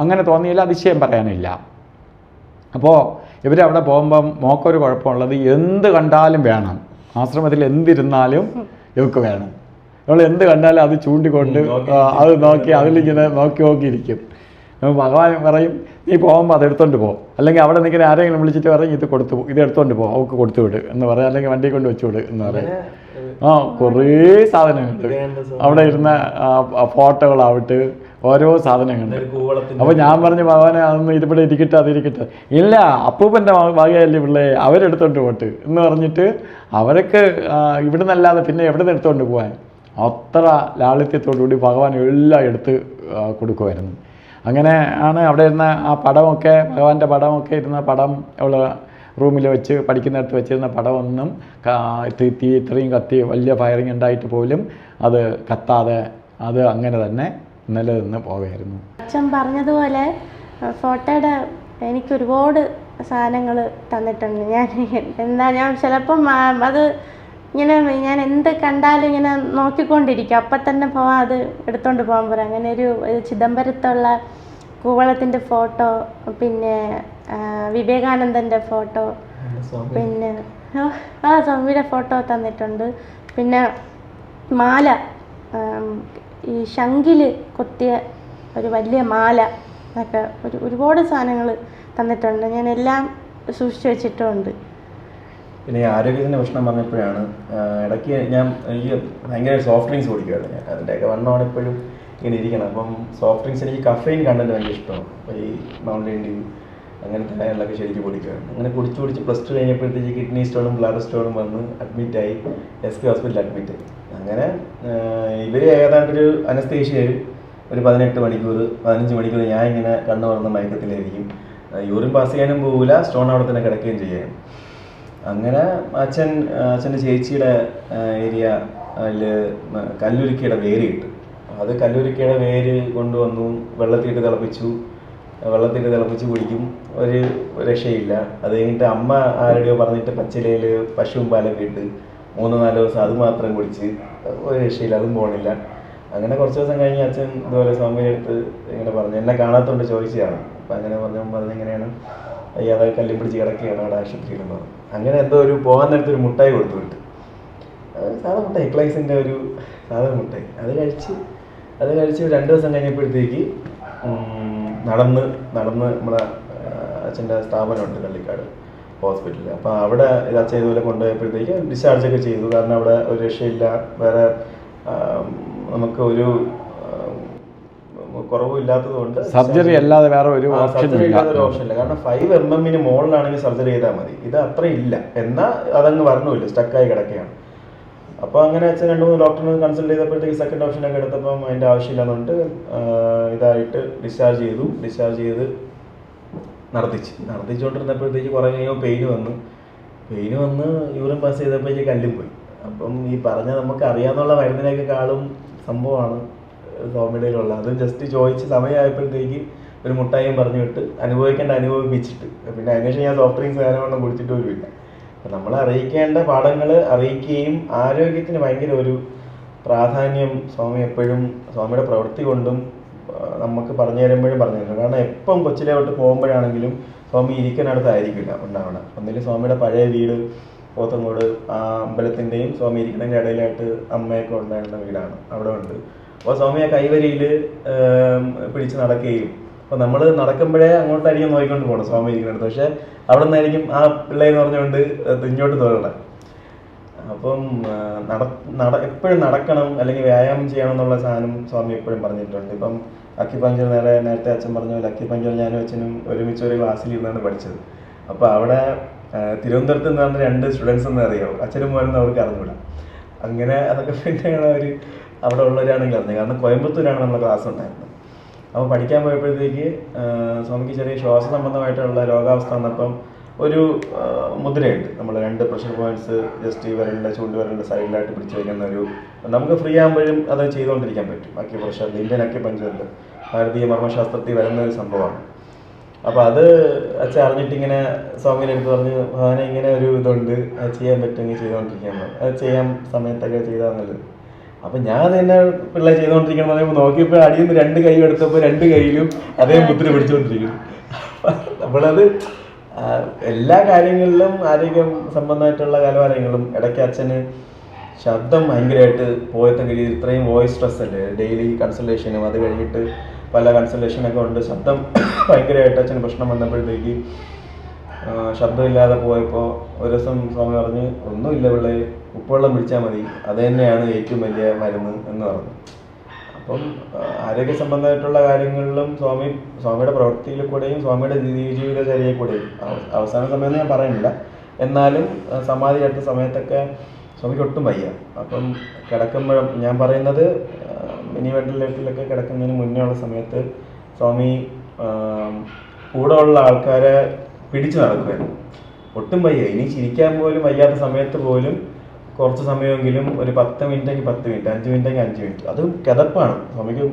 അങ്ങനെ തോന്നിയില്ല, അതിശയം പറയാനില്ല. അപ്പോൾ ഇവരവിടെ പോകുമ്പം മോക്കൊരു കുഴപ്പമുള്ളത്, എന്ത് കണ്ടാലും വേണം. ആശ്രമത്തിൽ എന്തിരുന്നാലും ഇവർക്ക് വേണം. നമ്മൾ എന്ത് കണ്ടാലും അത് ചൂണ്ടിക്കൊണ്ട് അത് നോക്കി അതിലിങ്ങനെ നോക്കിയിരിക്കും. ഭഗവാൻ പറയും, നീ പോകുമ്പോൾ അത് എടുത്തോണ്ട് പോകും, അല്ലെങ്കിൽ അവിടെ നിൽക്കുന്ന ആരെങ്കിലും വിളിച്ചിട്ട് പറയും ഇത് എടുത്തോണ്ട് പോകും, അവൾക്ക് കൊടുത്തു വിട് എന്ന് പറയാം, അല്ലെങ്കിൽ വണ്ടി കൊണ്ട് വെച്ചു വിട് എന്ന് പറയും. കുറേ സാധനങ്ങളുണ്ട് അവിടെ ഇരുന്ന ഫോട്ടോകളാവട്ടെ, ഓരോ സാധനങ്ങളുണ്ട്. അപ്പോൾ ഞാൻ പറഞ്ഞു ഭഗവാനെ അതൊന്നും ഇതിവിടെ ഇരിക്കട്ടെ, അതിരിക്കട്ടെ. ഇല്ല, അപ്പൂപ്പൻ്റെ വകയല്ലേ പിള്ളേ, അവരെടുത്തോണ്ട് പോട്ട് എന്ന് പറഞ്ഞിട്ട് അവരൊക്കെ ഇവിടെ നിന്നല്ലാതെ പിന്നെ എവിടെ നിന്ന് എടുത്തോണ്ട് പോകാൻ, അത്ര ലാളിത്യത്തോടുകൂടി ഭഗവാൻ എല്ലാം എടുത്ത് കൊടുക്കുമായിരുന്നു. അങ്ങനെ ആണ് അവിടെ ഇരുന്ന ആ പടമൊക്കെ, ഭഗവാന്റെ പടമൊക്കെ ഇരുന്ന പടം അവൾ റൂമിൽ വെച്ച് പഠിക്കുന്നിടത്ത് വെച്ചിരുന്ന പടമൊന്നും ഇത്രയും കത്തി വലിയ ഫയറിങ് ഉണ്ടായിട്ട് പോലും അത് കത്താതെ അത് അങ്ങനെ തന്നെ നിലനിന്ന് പോവുകയായിരുന്നു. അച്ഛൻ പറഞ്ഞതുപോലെ ഫോട്ടോയുടെ എനിക്ക് ഒരുപാട് സാധനങ്ങൾ തന്നിട്ടുണ്ട്. ഞാൻ ചിലപ്പം അത് ഇങ്ങനെ ഞാൻ എന്ത് കണ്ടാലും ഇങ്ങനെ നോക്കിക്കൊണ്ടിരിക്കും, അപ്പം തന്നെ പോവാൻ അത് എടുത്തോണ്ട് പോകാൻ പറയാം. അങ്ങനെ ഒരു ചിദംബരത്തുള്ള കൂവളത്തിൻ്റെ ഫോട്ടോ, പിന്നെ വിവേകാനന്ദൻ്റെ ഫോട്ടോ, പിന്നെ സ്വാമിയുടെ ഫോട്ടോ തന്നിട്ടുണ്ട്. പിന്നെ മാല, ഈ ശംഖിൽ കൊത്തിയ ഒരു വലിയ മാല ഒക്കെ ഒരുപാട് സാധനങ്ങൾ തന്നിട്ടുണ്ട്. ഞാൻ എല്ലാം സൂക്ഷിച്ചു വെച്ചിട്ടുമുണ്ട്. പിന്നെ ഈ ആരോഗ്യത്തിൻ്റെ പ്രശ്നം പറഞ്ഞപ്പോഴാണ് ഇടയ്ക്ക് എനിക്ക് ഭയങ്കര സോഫ്റ്റ് ഡ്രിങ്ക്സ് കുടിക്കുമായിരുന്നു. ഞാൻ അതിൻ്റെയൊക്കെ വണ്ണമാണ് ഇപ്പോഴും ഇങ്ങനെ ഇരിക്കണം. അപ്പം സോഫ്റ്റ് ഡ്രിങ്ക്സ് എനിക്ക് കഫെയിൻ കണ്ടന്റ് ഭയങ്കര ഇഷ്ടമാണ്. അപ്പോൾ ഈ മൗണ്ടൻ ഡ്യൂ അങ്ങനത്തെ കാര്യങ്ങളൊക്കെ ശരിക്കും കുടിക്കുമായിരുന്നു. അങ്ങനെ കുടിച്ച് പ്ലസ് ടു കഴിഞ്ഞപ്പോഴത്തേക്ക് കിഡ്നി സ്റ്റോണും ബ്ലാഡർ സ്റ്റോണും വന്ന് അഡ്മിറ്റായി, SK ഹോസ്പിറ്റലിൽ അഡ്മിറ്റായി. അങ്ങനെ ഇവർ ഏതാണ്ടൊരു അനസ്തേഷ്യയിൽ ഒരു 18 മണിക്കൂർ 15 മണിക്കൂർ ഞാൻ ഇങ്ങനെ കണ്ണു തുറന്ന മയക്കത്തിലായിരിക്കും. യൂറിൻ പാസ് ചെയ്യാനും പോകില്ല, സ്റ്റോൺ അവിടെ തന്നെ കിടക്കുകയും ചെയ്യാം. അങ്ങനെ അച്ഛൻ്റെ ചേച്ചിയുടെ ഏരിയ അതിൽ കല്ലുരുക്കിയുടെ വേര് കിട്ടും. അത് കല്ലുരുക്കിയുടെ വേര് കൊണ്ടുവന്നു, വെള്ളത്തിയിട്ട് തിളപ്പിച്ച് കുടിക്കും, ഒരു രക്ഷയില്ല. അത് കഴിഞ്ഞിട്ട് അമ്മ ആരുടെയോ പറഞ്ഞിട്ട് പച്ചിലയിൽ പശുവും പാലൊക്കെ ഇട്ട് 3-4 ദിവസം അത് മാത്രം കുടിച്ച് ഒരു രക്ഷയില്ല, അതും പോകണില്ല. അങ്ങനെ കുറച്ച് ദിവസം കഴിഞ്ഞ് അച്ഛൻ ഇതുപോലെ സ്വാമിയുടെ അടുത്ത് ഇങ്ങനെ പറഞ്ഞു, എന്നെ കാണാത്തോണ്ട് ചോദിച്ചതാണ്. അപ്പം അങ്ങനെ പറഞ്ഞെങ്ങനെയാണ് അയ്യാതെ കല്ലും പിടിച്ച് കിടക്കുകയാണ് അവിടെ ആശുപത്രിയിലെന്ന് പറഞ്ഞു. അങ്ങനെ എന്തോ ഒരു പോകാൻ നേരത്തെ ഒരു മുട്ടായി കൊടുത്തു വിട്ട്, സാധാ മുട്ടായി, എക്ലൈസിൻ്റെ ഒരു സാധാ മുട്ടായി. അത് കഴിച്ച് 2 ദിവസം കഴിഞ്ഞപ്പോഴത്തേക്ക് നടന്ന് നമ്മുടെ അച്ഛൻ്റെ സ്ഥാപനമുണ്ട് കള്ളിക്കാട് ഹോസ്പിറ്റലിൽ. അപ്പോൾ അവിടെ അച്ഛൻ ഇതുപോലെ കൊണ്ടുപോയപ്പോഴത്തേക്ക് ഡിസ്ചാർജൊക്കെ ചെയ്തു. കാരണം അവിടെ ഒരു രക്ഷയില്ല, വേറെ നമുക്ക് ഒരു കുറവില്ലാത്തത് കൊണ്ട് സർജറി അല്ലാതെ വേറെ ഒരു സർജറി ഇല്ലാതെ ഒരു ഓപ്ഷൻ ഇല്ല. കാരണം 5 mm മുകളിലാണെങ്കിൽ സർജറി ചെയ്താൽ മതി, ഇത് അത്ര ഇല്ല. എന്നാൽ അതങ്ങ് വരണമില്ല, സ്റ്റക്കായി കിടക്കുകയാണ്. അപ്പോൾ അങ്ങനെ അച്ഛൻ 2-3 ഡോക്ടറിനെ കൺസൾട്ട് ചെയ്തപ്പോഴത്തേക്ക് സെക്കൻഡ് ഓപ്ഷനൊക്കെ എടുത്തപ്പം അതിൻ്റെ ആവശ്യമില്ലെന്നുകൊണ്ട് ഇതായിട്ട് ഡിസ്ചാർജ് ചെയ്ത് നടത്തിച്ചുകൊണ്ടിരുന്നപ്പോഴത്തേക്ക് കുറേ കഴിയുമ്പോൾ പെയിന് വന്ന് യൂറിൻ പാസ് ചെയ്തപ്പോഴേക്ക് കല്ലും പോയി. അപ്പം ഈ പറഞ്ഞ നമുക്ക് അറിയാവുന്ന മരുന്നിനേക്കാളും സംഭവമാണ് സ്വാമിയുടെയിലുള്ള. അത് ജസ്റ്റ് ചോദിച്ച് സമയമായപ്പോഴത്തേക്ക് ഒരു മുട്ടായും പറഞ്ഞു വിട്ട് അനുഭവിപ്പിച്ചിട്ട് പിന്നെ അതിനുശേഷം ഞാൻ സോഫ്റ്റ് ഡ്രിങ്ക്സ് കാര്യമൊന്നും കുടിച്ചിട്ട് പോലുമില്ല. അപ്പം നമ്മൾ അറിയിക്കേണ്ട പാഠങ്ങൾ അറിയിക്കുകയും ആരോഗ്യത്തിന് ഭയങ്കര ഒരു പ്രാധാന്യം സ്വാമി എപ്പോഴും സ്വാമിയുടെ പ്രവൃത്തി കൊണ്ടും നമുക്ക് പറഞ്ഞു തരുമ്പോഴും പറഞ്ഞു തരുന്നു. കാരണം എപ്പം കൊച്ചിലെ തൊട്ട് പോകുമ്പോഴാണെങ്കിലും സ്വാമി ഇരിക്കുന്നിടത്തായിരിക്കില്ല ഉണ്ടാവണം. ഒന്നിലും സ്വാമിയുടെ പഴയ വീട് പോത്തങ്കോട് ആ അമ്പലത്തിൻ്റെയും സ്വാമി ഇരിക്കുന്നതിൻ്റെ ഇടയിലായിട്ട് അമ്മയൊക്കെ ഉണ്ടായിരുന്ന വീടാണ്, അവിടെ ഉണ്ട്. അപ്പോൾ സ്വാമി ആ കൈവരിയിൽ പിടിച്ച് നടക്കുകയും അപ്പോൾ നമ്മൾ നടക്കുമ്പോഴേ അങ്ങോട്ടായിരിക്കും നോക്കിക്കൊണ്ട് പോകണം സ്വാമി ഇരിക്കുന്നിടത്ത്. പക്ഷേ അവിടെ നിന്നായിരിക്കും ആ പിള്ളേന്ന് പറഞ്ഞുകൊണ്ട് ഇങ്ങോട്ട് തോന്നണം. അപ്പം എപ്പോഴും നടക്കണം അല്ലെങ്കിൽ വ്യായാമം ചെയ്യണം എന്നുള്ള സാധനം സ്വാമി എപ്പോഴും പറഞ്ഞിട്ടുണ്ട്. ഇപ്പം അക്യുപഞ്ചർ നേരത്തെ അച്ഛൻ പറഞ്ഞ പോലെ അക്യുപഞ്ചർ ഞാനും അച്ഛനും ഒരുമിച്ച് ഒരു ക്ലാസ്സിലിരുന്നാണ് പഠിച്ചത്. അപ്പോൾ അവിടെ തിരുവനന്തപുരത്ത് നിന്ന് പറഞ്ഞ 2 സ്റ്റുഡൻസ് എന്ന് അറിയാമോ, അച്ഛനും പോലെന്ന് അവർക്ക് അറിഞ്ഞൂടാ. അങ്ങനെ അതൊക്കെ പിന്നെയാണ് അവർ അവിടെ ഉള്ളവരാണെങ്കിൽ അറിഞ്ഞത്. കാരണം കോയമ്പത്തൂരാണ് നമ്മുടെ ക്ലാസ് ഉണ്ടായിരുന്നത്. അപ്പോൾ പഠിക്കാൻ പോയപ്പോഴത്തേക്ക് സ്വാമിക്ക് ചെറിയ ശ്വാസ സംബന്ധമായിട്ടുള്ള രോഗാവസ്ഥ വന്നപ്പം ഒരു മുദ്രയുണ്ട്, നമ്മൾ 2 പ്രഷർ പോയിന്റ്സ് ജസ്റ്റ് വിരലിൻ്റെ ചൂണ്ടുവിരലിൻ്റെ സൈഡിലായിട്ട് പിടിച്ച് വയ്ക്കുന്ന ഒരു, നമുക്ക് ഫ്രീ ആകുമ്പോഴും അത് ചെയ്തുകൊണ്ടിരിക്കാൻ പറ്റും. അക്യുപ്രഷറിൽ ഇന്ത്യൻ അക്യുപഞ്ചറിൽ ഭാരതീയ മർമ്മശാസ്ത്രത്തിൽ വരുന്ന ഒരു സംഭവമാണ്. അപ്പോൾ അത് അച്ഛൻ അറിഞ്ഞിട്ടിങ്ങനെ സ്വാമിയുടെ അടുത്ത് പറഞ്ഞ് ഭഗവാനെ ഇങ്ങനെ ഒരു ഇതുണ്ട്, അത് ചെയ്യാൻ പറ്റുമെങ്കിൽ ചെയ്തുകൊണ്ടിരിക്കാൻ, അത് ചെയ്യാൻ സമയത്തൊക്കെ ചെയ്താൽ നല്ലത്. അപ്പം ഞാൻ തന്നെ പിള്ളേർ ചെയ്തുകൊണ്ടിരിക്കണം എന്ന് പറയുമ്പോൾ നോക്കിയപ്പോൾ അടിയിൽ നിന്ന് 2 കൈ എടുത്തപ്പോൾ 2 കൈയിലും അതേ മുദ്ര പിടിച്ചുകൊണ്ടിരിക്കുന്നു. നമ്മളത് എല്ലാ കാര്യങ്ങളിലും ആരോഗ്യം സംബന്ധമായിട്ടുള്ള കാര്യങ്ങളും ഇടയ്ക്ക് അച്ഛന് ശബ്ദം ഭയങ്കരമായിട്ട് പോയത്തക്ക രീതിയിൽ ഇത്രയും വോയിസ് സ്ട്രെസ് അല്ലേ, ഡെയിലി കൺസൾട്ടേഷനും അത് കഴിഞ്ഞിട്ട് പല കൺസൾട്ടേഷനൊക്കെ ഉണ്ട്. ശബ്ദം ഭയങ്കരമായിട്ട് അച്ഛന് പ്രശ്നം വന്നപ്പോഴത്തേക്ക് ശബ്ദമില്ലാതെ പോയപ്പോൾ ഒരു ദിവസം സ്വാമി പറഞ്ഞ് ഒന്നുമില്ല പിള്ളേ, ഉപ്പുവെള്ളം പിടിച്ചാൽ മതി, അത് തന്നെയാണ് ഏറ്റവും വലിയ മരുന്ന് എന്ന് പറഞ്ഞു. അപ്പം ആരോഗ്യ സംബന്ധമായിട്ടുള്ള കാര്യങ്ങളിലും സ്വാമിയുടെ പ്രവൃത്തിയിൽ കൂടെയും സ്വാമിയുടെ ജീവിതചര്യയിൽ കൂടെയും അവസാന സമയത്ത് ഞാൻ പറയുന്നില്ല, എന്നാലും സമാധി അടുത്ത സമയത്തൊക്കെ സ്വാമിക്ക് ഒട്ടും വയ്യ. അപ്പം കിടക്കുമ്പോഴും ഞാൻ പറയുന്നത് മിനി വെന്റിലേറ്ററിലൊക്കെ കിടക്കുന്നതിന് മുന്നേ ഉള്ള സമയത്ത് സ്വാമി കൂടെ ഉള്ള ആൾക്കാരെ പിടിച്ചു നടക്കുമായിരുന്നു. ഒട്ടും വയ്യ, ഇനി ചിരിക്കാൻ പോലും വയ്യാത്ത സമയത്ത് പോലും കുറച്ച് സമയമെങ്കിലും ഒരു 10 മിനിറ്റെങ്കിൽ 10 മിനിറ്റ്, 5 മിനിറ്റെങ്കിൽ 5 മിനിറ്റ്, അത് കിതപ്പാണ്. സ്വാമിക്ക്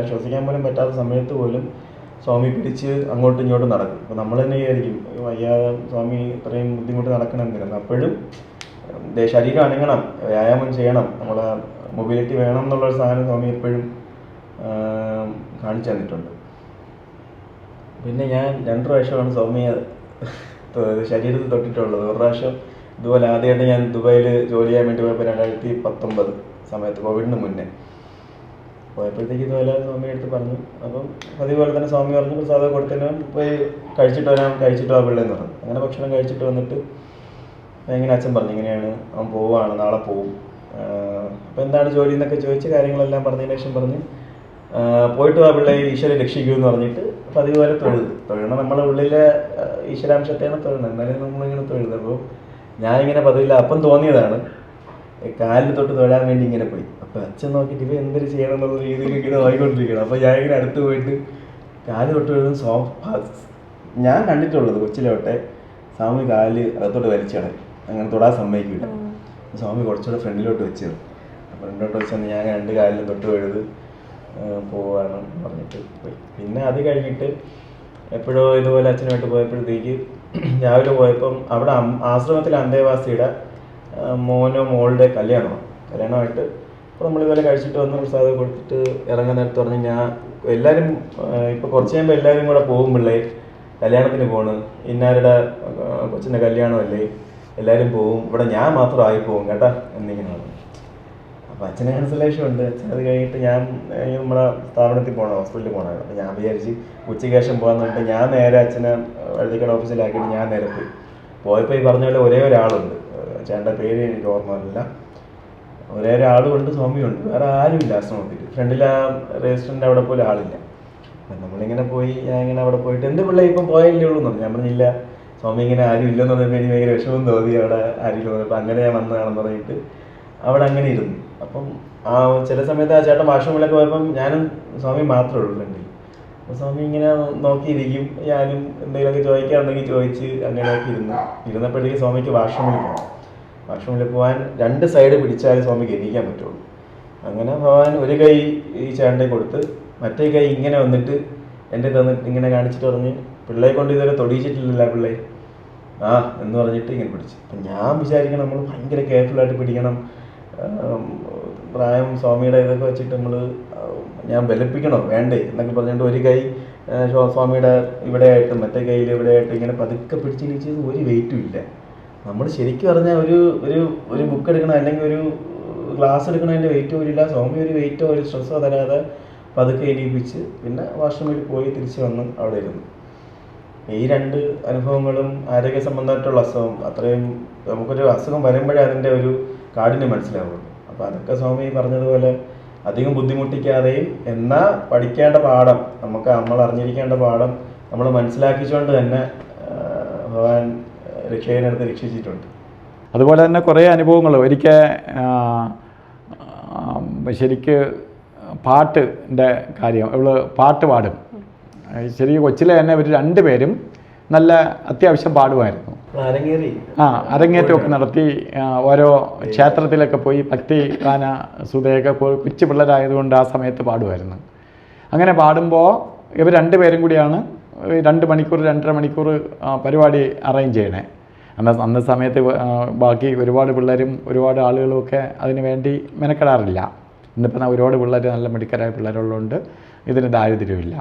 ശ്വസിക്കാൻ പോലും പറ്റാത്ത സമയത്ത് പോലും സ്വാമി പിടിച്ച് അങ്ങോട്ടും ഇങ്ങോട്ടും നടക്കും. അപ്പോൾ നമ്മൾ തന്നെ വിചാരിക്കും വയ്യാതെ സ്വാമി ഇത്രയും ബുദ്ധിമുട്ട് നടക്കണമെന്നില്ല. അപ്പോഴും ശരീരം അനങ്ങണം, വ്യായാമം ചെയ്യണം, നമ്മളെ മൊബിലിറ്റി വേണം എന്നുള്ളൊരു സാധനം സ്വാമി എപ്പോഴും കാണിച്ചു തന്നിട്ടുണ്ട്. പിന്നെ ഞാൻ 2 പ്രാവശ്യമാണ് സ്വാമിയെ ശരീരത്തിൽ തൊട്ടിട്ടുള്ളത്. ഒരു പ്രാവശ്യം ഇതുപോലെ ആദ്യമായിട്ട് ഞാൻ ദുബായിൽ ജോലി ചെയ്യാൻ വേണ്ടി പോയപ്പോൾ 2019 സമയത്ത്, കോവിഡിന് മുന്നേ പോയപ്പോഴത്തേക്ക് ഇതുപോലെ സ്വാമി എടുത്ത് പറഞ്ഞു. അപ്പം അതുപോലെ തന്നെ സ്വാമി പറഞ്ഞു പ്രസാദം കൊടുത്തതിന് പോയി കഴിച്ചിട്ട് വാ പിള്ളേന്ന് പറഞ്ഞു. അങ്ങനെ ഭക്ഷണം കഴിച്ചിട്ട് വന്നിട്ട് ഇങ്ങനെ അച്ഛൻ പറഞ്ഞു ഇങ്ങനെയാണ്, അവൻ പോവുകയാണ്, നാളെ പോവും, അപ്പോൾ എന്താണ് ജോലി എന്നൊക്കെ ചോദിച്ച് കാര്യങ്ങളെല്ലാം പറഞ്ഞതിന് ശേഷം പറഞ്ഞ് പോയിട്ട് വാ പിള്ളേ, ഈശ്വരൻ രക്ഷിക്കൂ എന്ന് പറഞ്ഞിട്ട് അപ്പോൾ അതുപോലെ തൊഴണം. നമ്മളെ ഉള്ളിലെ ഈശ്വരാംശത്തെയാണ് തൊഴണം, എന്നാലും നമ്മളിങ്ങനെ തൊഴുത്. അപ്പോൾ ഞാനിങ്ങനെ പതിവില്ല, അപ്പം തോന്നിയതാണ് കാലിൽ തൊട്ട് തൊഴാൻ വേണ്ടി ഇങ്ങനെ പോയി. അപ്പോൾ അച്ഛൻ നോക്കിയിട്ട് ഇവ എന്തൊരു ചെയ്യണം എന്നുള്ള രീതിയിൽ ഇങ്ങനെ നോക്കിക്കൊണ്ടിരിക്കണം. അപ്പോൾ ഞാൻ ഇങ്ങനെ അടുത്ത് പോയിട്ട് കാല് തൊട്ട് തൊഴുന്ന ഞാൻ കണ്ടിട്ടുള്ളത് കൊച്ചിലോട്ടെ സ്വാമി കാല് അകത്തോട്ട് വലിച്ചടയും, അങ്ങനെ തൊടാൻ സമ്മതിക്കില്ല. സ്വാമി കുറച്ചുകൂടെ ഫ്രണ്ടിലോട്ട് വെച്ചത്. അപ്പോൾ ഫ്രണ്ടിലോട്ട് വെച്ചാൽ ഞാൻ 2 കാലിലും തൊട്ട് തൊഴുത് പോവാണ് പറഞ്ഞിട്ട് പോയി. പിന്നെ അത് കഴിഞ്ഞിട്ട് എപ്പോഴോ ഇതുപോലെ അച്ഛനുമായിട്ട് പോയപ്പോഴത്തേക്ക് രാവിലെ പോയപ്പം അവിടെ ആശ്രമത്തിലെ അന്തേവാസിയുടെ മോനോ മോളുടെ കല്യാണമായിട്ട് അപ്പോൾ നമ്മളിതുപോലെ കഴിച്ചിട്ട് വന്ന് പ്രസാദം കൊടുത്തിട്ട് ഇറങ്ങാൻ നേരത്ത് പറഞ്ഞ് ഞാൻ എല്ലാവരും ഇപ്പോൾ കുറച്ച് കഴിയുമ്പോൾ എല്ലാവരും കൂടെ പോകും പിള്ളേ കല്യാണത്തിന് പോണ് ഇന്നാരുടെ കൊച്ചിൻ്റെ കല്യാണമല്ലേ എല്ലാവരും പോവും ഇവിടെ ഞാൻ മാത്രം ആയി പോകും കേട്ടാ എന്നിങ്ങനെ പറഞ്ഞു. അപ്പോൾ അച്ഛന് കൺസലേഷൻ ഉണ്ട്. അച്ഛൻ അത് കഴിഞ്ഞിട്ട് ഞാൻ നമ്മുടെ സ്ഥാപനത്തിൽ പോകണം, ഹോസ്പിറ്റലിൽ പോകണമായിരുന്നു. അപ്പോൾ ഞാൻ വിചാരിച്ച് ഉച്ചയ്ക്ക് ശേഷം പോകാമെന്ന് പറഞ്ഞിട്ട് ഞാൻ നേരെ അച്ഛനെ വഴുതിക്കട ഓഫീസിലാക്കിയിട്ട് ഞാൻ നേരെ പോയപ്പോൾ ഈ പറഞ്ഞ പോലെ ഒരേ ഒരാളുണ്ട്, ചേട്ടൻ്റെ പേര് എനിക്ക് ഓർമ്മയില്ല, ഒരേ ഒരാളുമുണ്ട്, സ്വാമിയുണ്ട്, വേറെ ആരുമില്ല ആശ്രമത്തിൽ. ഫ്രണ്ടിൽ ആ രജിസ്റ്ററിൻ്റെ അവിടെ പോലും ആളില്ല. അപ്പം നമ്മളിങ്ങനെ പോയി ഞാൻ ഇങ്ങനെ അവിടെ പോയിട്ട് എൻ്റെ പിള്ളേ ഇപ്പം പോയല്ലേ ഉള്ളൂ എന്ന് പറഞ്ഞു. ഞാൻ പറഞ്ഞില്ല സ്വാമി ഇങ്ങനെ ആരും ഇല്ലെന്ന് പറഞ്ഞപ്പോൾ എനിക്ക് ഭയങ്കര വിഷമം തോന്നി അവിടെ ആരെങ്കിലും വന്നപ്പോൾ. അങ്ങനെ ഞാൻ വന്നതാണെന്ന് പറഞ്ഞിട്ട് അവിടെ അങ്ങനെ ഇരുന്നു. അപ്പം ആ ചില സമയത്ത് ആ ചേട്ടൻ വാഷ്റൂമിലൊക്കെ പോയപ്പം ഞാനും സ്വാമി മാത്രമേ ഉള്ളൂ ഫ്രണ്ടിൽ. അപ്പോൾ സ്വാമി ഇങ്ങനെ നോക്കിയിരിക്കും, ഞാനും എന്തെങ്കിലുമൊക്കെ ചോദിക്കാറുണ്ടെങ്കിൽ ചോദിച്ച് അങ്ങനെയൊക്കെ ഇരുന്നപ്പോഴത്തേക്ക് സ്വാമിക്ക് വാഷ്റൂമിൽ പോകണം. വാഷ്റൂമിൽ പോകാൻ 2 സൈഡ് പിടിച്ചാലേ സ്വാമിക്ക് എണീക്കാൻ പറ്റുള്ളൂ. അങ്ങനെ ഭഗവാൻ ഒരു കൈ ഈ ചേട്ടൻ്റെ കൊടുത്ത് മറ്റേ കൈ ഇങ്ങനെ വന്നിട്ട് എൻ്റെ തന്നിട്ട് ഇങ്ങനെ കാണിച്ചിട്ട് പറഞ്ഞ് പിള്ളയെ കൊണ്ട് ഇതുവരെ തൊടിയിച്ചിട്ടില്ല പിള്ളേ ആ എന്ന് പറഞ്ഞിട്ട് ഇങ്ങനെ പിടിച്ചു. അപ്പം ഞാൻ വിചാരിക്കണം നമ്മൾ ഭയങ്കര കെയർഫുള്ളായിട്ട് പിടിക്കണം, പ്രായം സ്വാമിയുടെ ഇതൊക്കെ വെച്ചിട്ട് ഞാൻ ബലിപ്പിക്കണോ വേണ്ടേ എന്നൊക്കെ പറഞ്ഞിട്ട് ഒരു കൈ സ്വാമിയുടെ ഇവിടെയായിട്ട് മറ്റേ കയ്യിൽ ഇവിടെയായിട്ട് ഇങ്ങനെ പതുക്കെ പിടിച്ചിരിച്ചത് ഒരു വെയിറ്റും ഇല്ല. നമ്മൾ ശരിക്കും പറഞ്ഞാൽ ഒരു ബുക്ക് എടുക്കണം അല്ലെങ്കിൽ ഒരു ഗ്ലാസ് എടുക്കണതിൻ്റെ വെയിറ്റ് പോലില്ല. സ്വാമി ഒരു വെയിറ്റോ ഒരു സ്ട്രെസ്സോ തരാതെ പതുക്കെ എണീപ്പിച്ച് പിന്നെ വാഷ്റൂമിൽ പോയി തിരിച്ച് വന്ന് അവിടെ ഇരുന്നു. ഈ 2 അനുഭവങ്ങളും ആരോഗ്യ സംബന്ധമായിട്ടുള്ള അസുഖം, അത്രയും നമുക്കൊരു അസുഖം വരുമ്പോഴേ അതിൻ്റെ ഒരു കാഠിന്യം മനസ്സിലാവുള്ളൂ. അപ്പോൾ അതൊക്കെ സ്വാമി പറഞ്ഞതുപോലെ അധികം ബുദ്ധിമുട്ടിക്കാതെയും എന്നാൽ പഠിക്കേണ്ട പാഠം നമ്മൾ അറിഞ്ഞിരിക്കേണ്ട പാഠം നമ്മൾ മനസ്സിലാക്കിച്ചുകൊണ്ട് തന്നെ ഭഗവാൻ രക്ഷകനടുത്ത് രക്ഷിച്ചിട്ടുണ്ട്. അതുപോലെ തന്നെ കുറേ അനുഭവങ്ങൾ ഒരിക്കൽ ശരിക്ക് പാട്ടിൻ്റെ കാര്യം, ഇവള് പാട്ട് പാടും. ശരിക്കും കൊച്ചിലെ തന്നെ ഇവർ 2 പേരും നല്ല അത്യാവശ്യം പാടുമായിരുന്നു. അരങ്ങേറ്റമൊക്കെ നടത്തി ഓരോ ക്ഷേത്രത്തിലൊക്കെ പോയി ഭക്തി ഗാന സുധയൊക്കെ കൊച്ചു പിള്ളേരായതുകൊണ്ട് ആ സമയത്ത് പാടുമായിരുന്നു. അങ്ങനെ പാടുമ്പോൾ ഇവർ 2 പേരും കൂടിയാണ് 2 മണിക്കൂർ 2.5 മണിക്കൂർ പരിപാടി അറേഞ്ച് ചെയ്യണേ. അന്ന് സമയത്ത് ബാക്കി ഒരുപാട് പിള്ളേരും ഒരുപാട് ആളുകളും ഒക്കെ അതിന് വേണ്ടി മെനക്കെടാറില്ല. ഇന്നിപ്പോൾ ഒരുപാട് പിള്ളേർ നല്ല മിടുക്കരായ പിള്ളേരുള്ളതുകൊണ്ട് ഇതിന് ദാരിദ്ര്യമില്ല.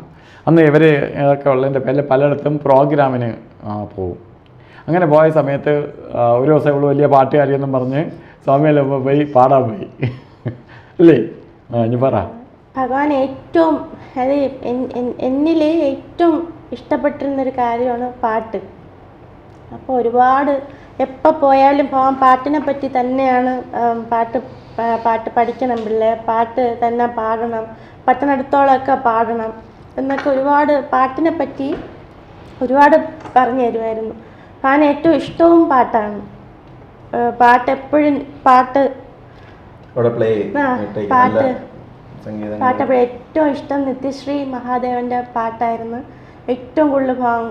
അന്ന് ഇവർ ഒക്കെ ഉള്ളതിൻ്റെ പേരിൽ പലയിടത്തും പ്രോഗ്രാമിന് പോകും. അങ്ങനെ പോയ സമയത്ത് ഒരു ദിവസം ഇവള് വലിയ പാട്ടുകാരിയെന്നും പറഞ്ഞ് സ്വാമിയെല്ലാം പോയി പാടാൻ പോയി അല്ലേ? ഇനി പറ. ഭഗവാൻ ഏറ്റവും എന്നിൽ ഏറ്റവും ഇഷ്ടപ്പെട്ടിരുന്നൊരു കാര്യമാണ് പാട്ട്. അപ്പോൾ ഒരുപാട് എപ്പോൾ പോയാലും ഭഗവാൻ പാട്ടിനെ പറ്റി തന്നെയാണ് പാട്ട് പഠിക്കണം പിള്ളേ, പാട്ട് തന്നെ പാടണം, പട്ടണത്തോളമൊക്കെ പാടണം എന്നൊക്കെ ഒരുപാട് പാട്ടിനെ പറ്റി ഒരുപാട് പറഞ്ഞു തരുമായിരുന്നു. ഭഗവാൻ ഏറ്റവും ഇഷ്ടവും പാട്ടാണ്. പാട്ടെപ്പോഴും പാട്ട് ഏറ്റവും ഇഷ്ടം നിത്യശ്രീ മഹാദേവന്റെ പാട്ടായിരുന്നു ഏറ്റവും കൂടുതൽ ഭാഗം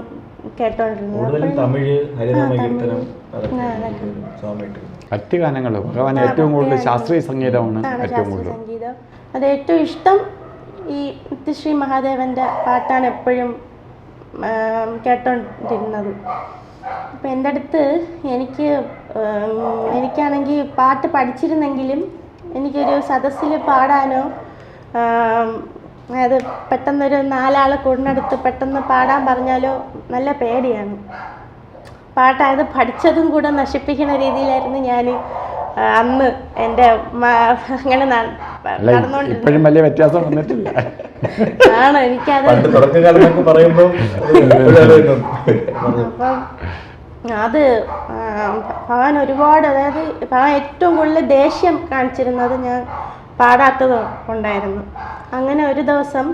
കേട്ടോണ്ടിരുന്നത്. മറ്റ് ഗാനങ്ങൾ ഭഗവാൻ ഏറ്റവും കൂടുതൽ ശാസ്ത്രീയ സംഗീതമാണ് ഏറ്റവും കൂടുതൽ സംഗീതം. അത് ഏറ്റവും ഇഷ്ടം ഈ നിത്യശ്രീ മഹാദേവന്റെ പാട്ടാണ് എപ്പോഴും കേട്ടോണ്ടിരുന്നത്. അപ്പം എൻ്റെ അടുത്ത് എനിക്കാണെങ്കിൽ പാട്ട് പഠിച്ചിരുന്നെങ്കിലും എനിക്കൊരു സദസ്സിൽ പാടാനോ അതായത് പെട്ടെന്നൊരു 4 ആൾ കൂടുന്നിടത്ത് പെട്ടെന്ന് പാടാൻ പറഞ്ഞാലോ നല്ല പേടിയാണ്. പാട്ടായത് പഠിച്ചതും കൂടെ നശിപ്പിക്കുന്ന രീതിയിലായിരുന്നു ഞാൻ അന്ന് എൻ്റെ അങ്ങനെ നടന്നുകൊണ്ടിരുന്നത്. വലിയ വ്യത്യാസം വന്നിട്ടില്ല ആണ് എനിക്കത്. അപ്പം അത് ഭഗവാൻ ഒരുപാട്, അതായത് ഭഗവാൻ ഏറ്റവും കൂടുതൽ ദേഷ്യം കാണിച്ചിരുന്നത് ഞാൻ പാടാത്തത് ഉണ്ടായിരുന്നു. അങ്ങനെ ഒരു ദിവസം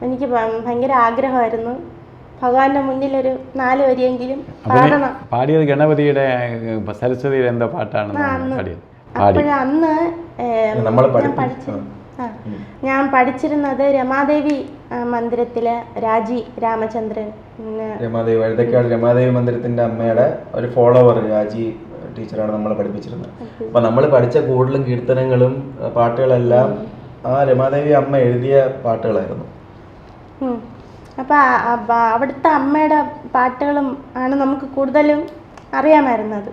എനിക്ക് ഭയങ്കര ആഗ്രഹമായിരുന്നു ഭഗവാന്റെ മുന്നിൽ ഒരു 4 വരിയെങ്കിലും പാടണം. പാടിയത് ഗണപതിയുടെ സരസ്വതിയുടെ എന്തോ പാട്ടാണ്. അപ്പോഴന്ന് ഞാൻ പഠിച്ചിരുന്നത് രമാദേവി മന്ദിരത്തിലെ രാജി രാമചന്ദ്രൻ, രമാദേവി മന്ദിരത്തിന്റെ അമ്മയുടെ ഒരു ഫോളോവർ രാജി ടീച്ചറാണ് നമ്മളെ പഠിപ്പിച്ചിരുന്നത്. അപ്പൊ നമ്മൾ പഠിച്ച കൂടുതലും കീർത്തനങ്ങളും പാട്ടുകളെല്ലാം ആ രമാദേവി അമ്മ എഴുതിയ പാട്ടുകളായിരുന്നു. അപ്പൊ അവിടുത്തെ അമ്മയുടെ പാട്ടുകളും ആണ് നമുക്ക് കൂടുതലും അറിയാമായിരുന്നത്.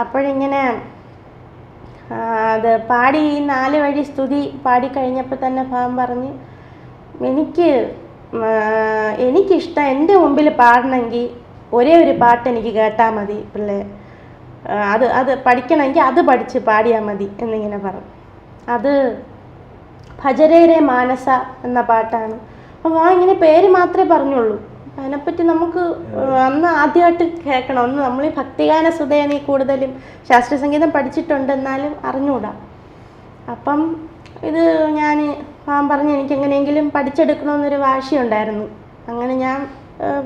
അപ്പോഴിങ്ങനെ അത് പാടി ഈ 4 വഴി സ്തുതി പാടിക്കഴിഞ്ഞപ്പോൾ തന്നെ ഭഗവാൻ പറഞ്ഞ് എനിക്കിഷ്ടം എൻ്റെ മുമ്പിൽ പാടണമെങ്കിൽ ഒരേ ഒരു പാട്ട് എനിക്ക് കേട്ടാൽ മതി പിള്ളേ, അത് പഠിക്കണമെങ്കിൽ അത് പഠിച്ച് പാടിയാൽ മതി എന്നിങ്ങനെ പറഞ്ഞു. അത് ഭജരേരെ മാനസ എന്ന പാട്ടാണ്. അപ്പോൾ ഇങ്ങനെ പേര് മാത്രമേ പറഞ്ഞുള്ളൂ. അതിനെപ്പറ്റി നമുക്ക് അന്ന് ആദ്യമായിട്ട് കേൾക്കണം. ഒന്ന് നമ്മൾ ഈ ഭക്തിഗാന സുധയാണ് കൂടുതലും ശാസ്ത്രീയ സംഗീതം പഠിച്ചിട്ടുണ്ട്, എന്നാലും അറിഞ്ഞുകൂടാ. അപ്പം ഇത് ഞാൻ പറഞ്ഞ് എനിക്ക് എങ്ങനെയെങ്കിലും പഠിച്ചെടുക്കണമെന്നൊരു വാശിയുണ്ടായിരുന്നു. അങ്ങനെ ഞാൻ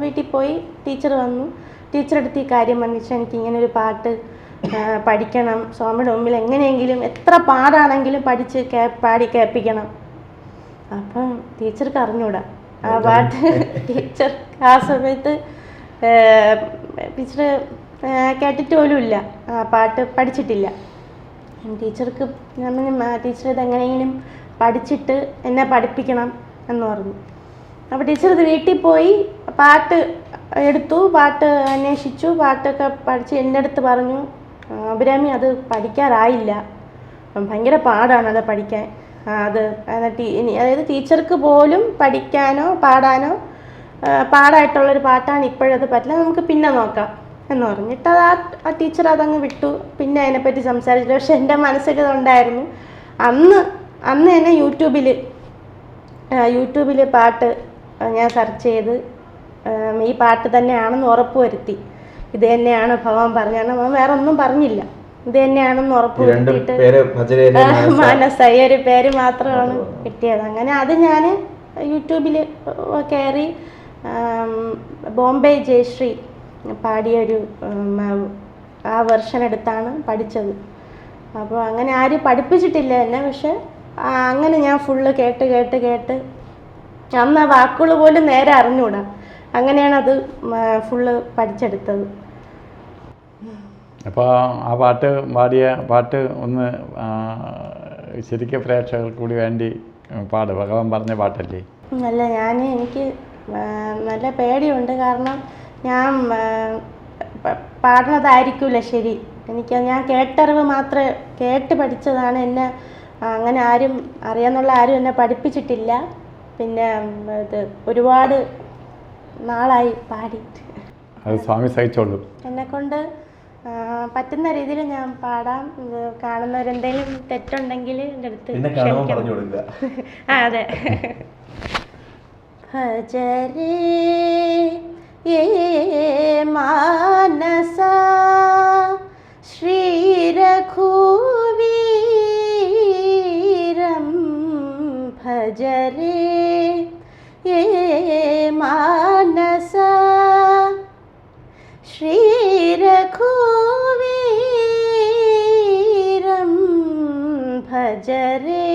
വീട്ടിൽ പോയി, ടീച്ചർ വന്നു, ടീച്ചറെടുത്ത് ഈ കാര്യം പറഞ്ഞിട്ട് എനിക്കിങ്ങനൊരു പാട്ട് പഠിക്കണം, സ്വാമിയുടെ മുമ്പിൽ എങ്ങനെയെങ്കിലും എത്ര പാടാണെങ്കിലും പഠിച്ച് പാടി കേൾപ്പിക്കണം. അപ്പം ടീച്ചർക്ക് അറിഞ്ഞൂടാ ആ പാട്ട്. ടീച്ചർ ആ സമയത്ത് ടീച്ചർ കേട്ടിട്ട് പോലും ഇല്ല, ആ പാട്ട് പഠിച്ചിട്ടില്ല. ടീച്ചർക്ക് ഞാൻ ടീച്ചർ ഇതെങ്ങനെയെങ്കിലും പഠിച്ചിട്ട് എന്നെ പഠിപ്പിക്കണം എന്ന് പറഞ്ഞു. അപ്പോൾ ടീച്ചർ ഇത് വീട്ടിൽ പോയി പാട്ട് എടുത്തു, പാട്ട് അന്വേഷിച്ചു, പാട്ടൊക്കെ പഠിച്ച് എൻ്റെ അടുത്ത് പറഞ്ഞു, അഭിരാമി അത് പഠിക്കാറായില്ല, ഭയങ്കര പാടാണ് അത് പഠിക്കാൻ. അതായത് ടീച്ചർക്ക് പോലും പഠിക്കാനോ പാടാനോ പാടായിട്ടുള്ളൊരു പാട്ടാണ്, ഇപ്പോഴത് പറ്റില്ല, നമുക്ക് പിന്നെ നോക്കാം എന്ന് പറഞ്ഞിട്ട് ആ ടീച്ചർ അതങ്ങ് വിട്ടു. പിന്നെ അതിനെപ്പറ്റി സംസാരിച്ചില്ല. പക്ഷെ എൻ്റെ മനസ്സിലുണ്ടായിരുന്നു. അന്ന് തന്നെ യൂട്യൂബിൽ പാട്ട് ഞാൻ സെർച്ച് ചെയ്ത് ഈ പാട്ട് തന്നെയാണെന്ന് ഉറപ്പ് വരുത്തി. ഇത് തന്നെയാണ് ഭഗവാൻ പറഞ്ഞാണ്. ഭഗവാൻ വേറെ ഒന്നും പറഞ്ഞില്ല, ഇത് തന്നെയാണെന്ന് ഉറപ്പ് വരുത്തിയിട്ട് മാനസ ഈ ഒരു പേര് മാത്രമാണ് കിട്ടിയത്. അങ്ങനെ അത് ഞാൻ യൂട്യൂബിൽ കയറി ബോംബെ ജയശ്രീ പാടിയൊരു ആ വെർഷൻ എടുത്താണ് പഠിച്ചത്. അപ്പോൾ അങ്ങനെ ആരും പഠിപ്പിച്ചിട്ടില്ല എന്നെ. പക്ഷെ അങ്ങനെ ഞാൻ ഫുള്ള് കേട്ട് അന്ന് ആ വാക്കുകൾ പോലും നേരെ അറിഞ്ഞൂടാ. അങ്ങനെയാണ് അത് ഫുള്ള് പഠിച്ചെടുത്തത്. അപ്പോൾ ആ പാടിയ പാട്ട് ഒന്ന് ശരിക്കും പ്രേക്ഷകർക്ക് കൂടി വേണ്ടി ഭഗവാൻ പറഞ്ഞ പാട്ടല്ലേ? അല്ല, എനിക്ക് നല്ല പേടിയുണ്ട്. കാരണം ഞാൻ പാടുന്നതായിരിക്കില്ല ശരി. ഞാൻ കേട്ടറിവ് മാത്രമേ കേട്ട് പഠിച്ചതാണ്. എന്നെ അങ്ങനെ ആരും അറിയാന്നുള്ള ആരും എന്നെ പഠിപ്പിച്ചിട്ടില്ല. പിന്നെ ഇത് ഒരുപാട് നാളായി പാടിയിട്ട്. അത് സ്വാമി സഹിച്ചോളൂ. എന്നെക്കൊണ്ട് പറ്റുന്ന രീതിയിൽ ഞാൻ പാടാം. കാണുന്നവരെന്തെങ്കിലും തെറ്റുണ്ടെങ്കിൽ എൻ്റെ അടുത്ത് അതെ. ഭജരേ മാനസ ശ്രീരഘുവീരം ഭജരേ മാനസ ശ്രീരഘുവീരം ഭജരേ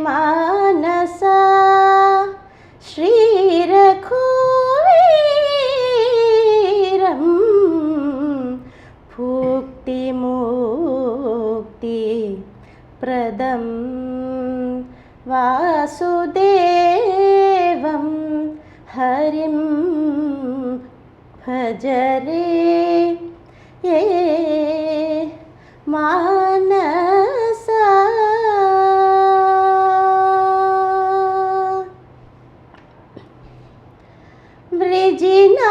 മാനസ ശ്രീരഘുവീരം ഭുക്തിമുക്തി പ്രദം വാസുദേവം ഹരിം ഭജരേ മാനസ. വൃജിനാവിദൂരം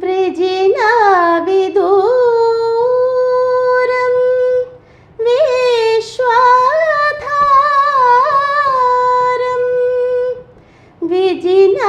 വൃജിനാവിദൂരം വിശ്വാധാരം വിജിനാവിദൂരം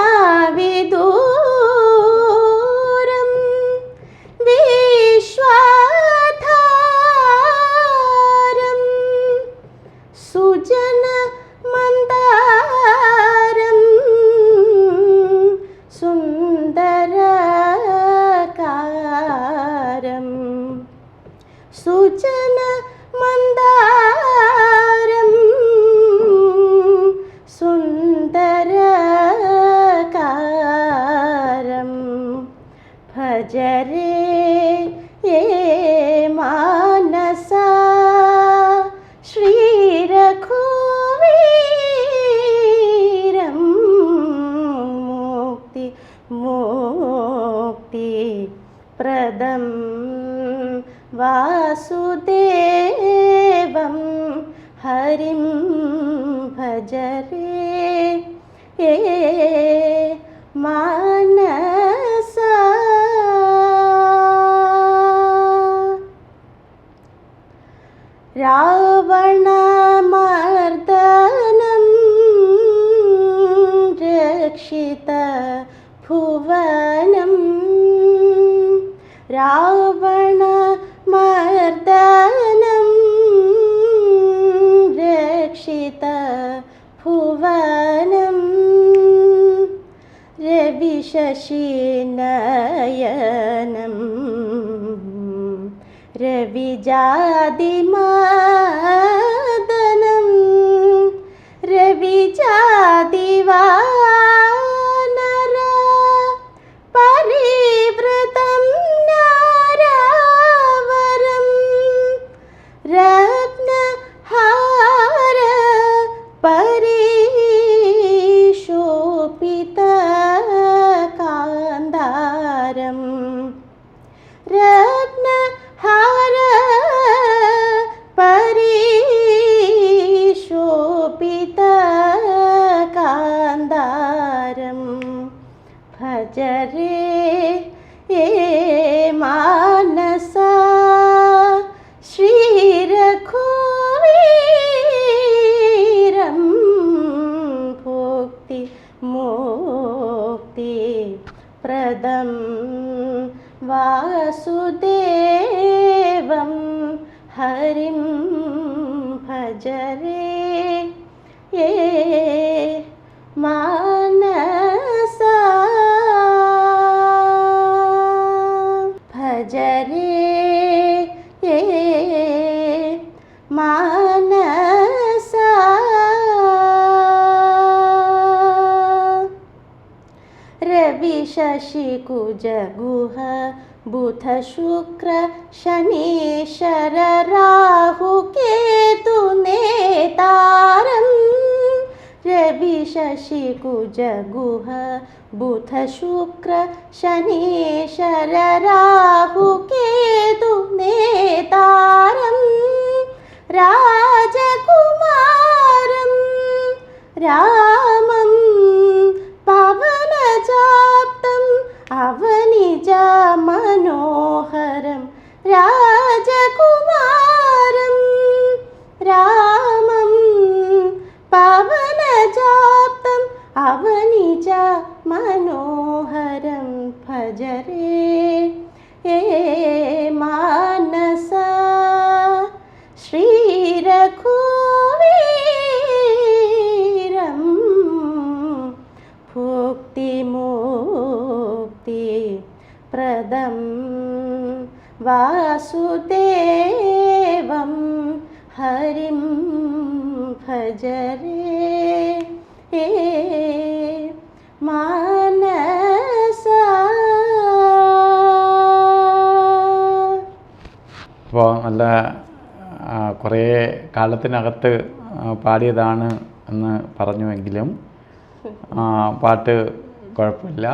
ഭജരേ മാനസ. രാവണമർദ്ദനം രക്ഷിത ഭുവനം. രാവണമർദ്ദനം രക്ഷിത ഭുവനം. രവിശശിനയനം രവിജാതിമദനം. രവിജാതിവാനര പരിവൃതം നാരാവരം. രത്നഹാര പരിശോഭിത കാന്താരം. രത്നഹാര പരിശോഭിത കാന്താരം. ഭജരേ മാനസ. ശ്രീരഘുവീരം ഭുക്തി മുക്തി പ്രദം വാസുദേവം ഹരിം ഭജരേ മാനസ. ഭജരേ മാനസ. രവിശശികുജഗുഹ ബുധ ശുക്ര ശനീശ്വര രാഹു കേതു നേതാരം. രവിശശികുജഗുഹ ബുധ ശുക്ര ശനീശ്വര രാഹു കേതു നേതാരം. രാജകുമാരം രാമം പവനജാപ്തം അവനിജ മനോഹരം. രാജകുമാരം രാമം പവനജാപ്തം അവനിജ മനോഹരം. ഭജരേ മാനസ. ശ്രീരഘുവീരം ഭുക്തി മുക്തി പ്രദം വാസുദേവം ഹരിം ഭജരേ മാനസ. അപ്പോൾ നല്ല കുറേ കാലത്തിനകത്ത് പാടിയതാണ് എന്ന് പറഞ്ഞുവെങ്കിലും പാട്ട് കുഴപ്പമില്ല.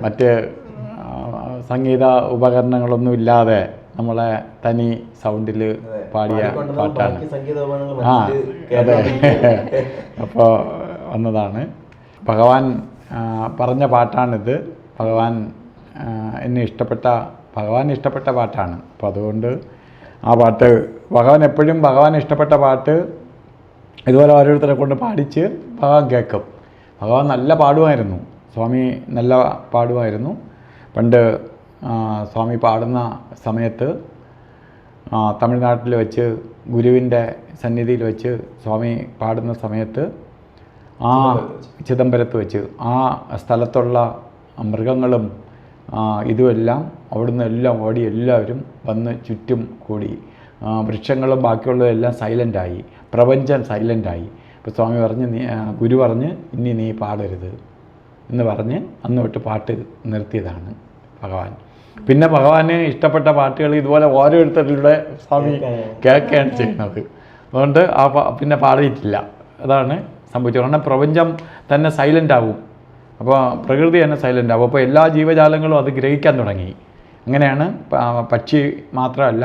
മറ്റ് സംഗീത ഉപകരണങ്ങളൊന്നും ഇല്ലാതെ നമ്മളെ തനി സൗണ്ടിൽ പാടിയ പാട്ടാണ്. ആ അതെ. അപ്പോൾ വന്നതാണ്. ഭഗവാൻ പറഞ്ഞ പാട്ടാണിത്. ഭഗവാൻ ഭഗവാൻ ഇഷ്ടപ്പെട്ട പാട്ടാണ്. അപ്പോൾ അതുകൊണ്ട് ആ പാട്ട് ഭഗവാൻ ഇഷ്ടപ്പെട്ട പാട്ട് ഇതുപോലെ ഓരോരുത്തരെ കൊണ്ട് പാടിച്ച് ഭഗവാൻ കേൾക്കും. ഭഗവാൻ നല്ല പാടുമായിരുന്നു. സ്വാമി നല്ല പാടുമായിരുന്നു. പണ്ട് സ്വാമി പാടുന്ന സമയത്ത് തമിഴ്നാട്ടിൽ വെച്ച് ഗുരുവിൻ്റെ സന്നിധിയിൽ വെച്ച് സ്വാമി പാടുന്ന സമയത്ത് ചിദംബരത്ത് വെച്ച് ആ സ്ഥലത്തുള്ള മൃഗങ്ങളും ഇതുമെല്ലാം അവിടുന്ന് എല്ലാം ഓടി എല്ലാവരും വന്ന് ചുറ്റും കൂടി. വൃക്ഷങ്ങളും ബാക്കിയുള്ളതെല്ലാം സൈലൻ്റായി. പ്രപഞ്ചം സൈലൻ്റായി. അപ്പോൾ സ്വാമി പറഞ്ഞ് ഗുരു പറഞ്ഞ് ഇനി നീ പാടരുത് എന്ന് പറഞ്ഞ് അന്ന് തൊട്ട് പാട്ട് നിർത്തിയതാണ് ഭഗവാൻ. പിന്നെ ഭഗവാന് ഇഷ്ടപ്പെട്ട പാട്ടുകൾ ഇതുപോലെ ഓരോരുത്തരിലൂടെ സ്വാമി കേൾക്കുകയാണ് ചെയ്യുന്നത്. അതുകൊണ്ട് പിന്നെ പാടിയിട്ടില്ല. അതാണ് സംഭവിച്ചത്. കാരണം പ്രപഞ്ചം തന്നെ സൈലൻ്റ് ആവും. അപ്പോൾ പ്രകൃതി തന്നെ സൈലൻ്റ് ആവും. അപ്പോൾ എല്ലാ ജീവജാലങ്ങളും അത് ഗ്രഹിക്കാൻ തുടങ്ങി. അങ്ങനെയാണ് പക്ഷി മാത്രമല്ല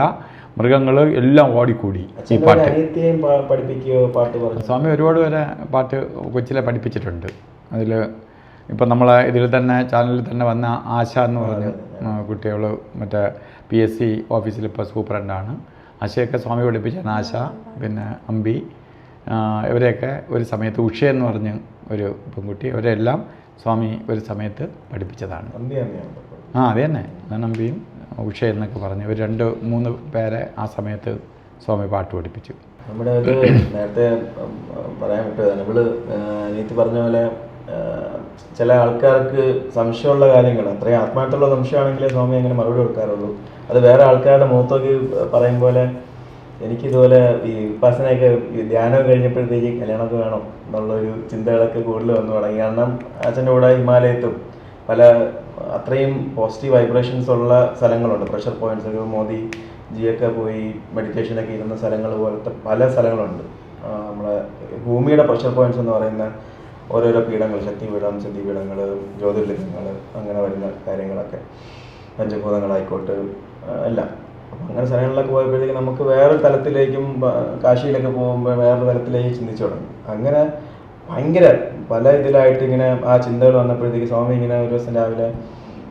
മൃഗങ്ങൾ എല്ലാം ഓടിക്കൂടി ഈ പാട്ട്. അനിയത്തെയും പഠിപ്പിക്കുകയോ പാട്ട് പറഞ്ഞു? സ്വാമി ഒരുപാട് പേരെ പാട്ട് കൊച്ചിലെ പഠിപ്പിച്ചിട്ടുണ്ട്. അതിൽ ഇപ്പം നമ്മളെ ഇതിൽ തന്നെ ചാനലിൽ തന്നെ വന്ന ആശ എന്ന് പറഞ്ഞ് കുട്ടികൾ മറ്റേ PSC ഓഫീസിൽ ഇപ്പോൾ സൂപ്രണ്ടാണ്. ആശയൊക്കെ സ്വാമി പഠിപ്പിച്ചാണ്. ആശ, പിന്നെ അമ്പി, ഇവരെയൊക്കെ ഒരു സമയത്ത് ഉഷ എന്ന് പറഞ്ഞ് ഒരു പെൺകുട്ടി, അവരെല്ലാം സ്വാമി ഒരു സമയത്ത് പഠിപ്പിച്ചതാണ്. അത് തന്നെ അമ്പിയും ഉഷ എന്നൊക്കെ പറഞ്ഞ് ഒരു 2-3 പേരെ ആ സമയത്ത് സ്വാമി പാട്ട് പഠിപ്പിച്ചു. നമ്മുടെ അത് നേരത്തെ പറയാൻ പറ്റുമതാണ്. ഇവള് നീത്തി പറഞ്ഞ പോലെ ചില ആൾക്കാർക്ക് സംശയമുള്ള കാര്യങ്ങൾ അത്രയും ആത്മാർത്ഥമുള്ള സംശയമാണെങ്കിലേ സ്വാമി അങ്ങനെ മറുപടി കൊടുക്കാറുള്ളൂ. അത് വേറെ ആൾക്കാരുടെ മുഖത്തൊക്കെ പറയും പോലെ എനിക്കിതുപോലെ ഈ ഉപാസനയൊക്കെ ധ്യാനം കഴിഞ്ഞപ്പോഴത്തേക്ക് കല്യാണമൊക്കെ വേണം എന്നുള്ളൊരു ചിന്തകളൊക്കെ കൂടുതൽ വന്നു തുടങ്ങി. കാരണം അച്ഛൻ്റെ കൂടെ ഹിമാലയത്തും പല അത്രയും പോസിറ്റീവ് വൈബ്രേഷൻസ് ഉള്ള സ്ഥലങ്ങളുണ്ട്. പ്രഷർ പോയിന്റ്സ് ഒക്കെ മോദി ജിയൊക്കെ പോയി മെഡിറ്റേഷനൊക്കെ ഇരുന്ന സ്ഥലങ്ങൾ പോലത്തെ പല സ്ഥലങ്ങളുണ്ട്. നമ്മളെ ഭൂമിയുടെ പ്രഷർ പോയിന്റ്സ് എന്ന് പറയുന്ന ഓരോരോ പീഠങ്ങൾ, ശക്തിപീഠം, സിദ്ധിപീഠങ്ങൾ, ജ്യോതിർലിംഗങ്ങൾ, അങ്ങനെ വരുന്ന കാര്യങ്ങളൊക്കെ, പഞ്ചഭൂതങ്ങളായിക്കോട്ട് എല്ലാം. അപ്പം അങ്ങനെ സ്ഥലങ്ങളിലൊക്കെ പോയപ്പോഴത്തേക്ക് നമുക്ക് വേറൊരു തലത്തിലേക്കും കാശിയിലൊക്കെ പോകുമ്പോൾ വേറൊരു തലത്തിലേക്ക് ചിന്തിച്ചു തുടങ്ങി. അങ്ങനെ ഭയങ്കര പല ഇതിലായിട്ട് ഇങ്ങനെ ആ ചിന്തകൾ വന്നപ്പോഴത്തേക്ക് സ്വാമി ഇങ്ങനെ ഒരു ദിവസം രാവിലെ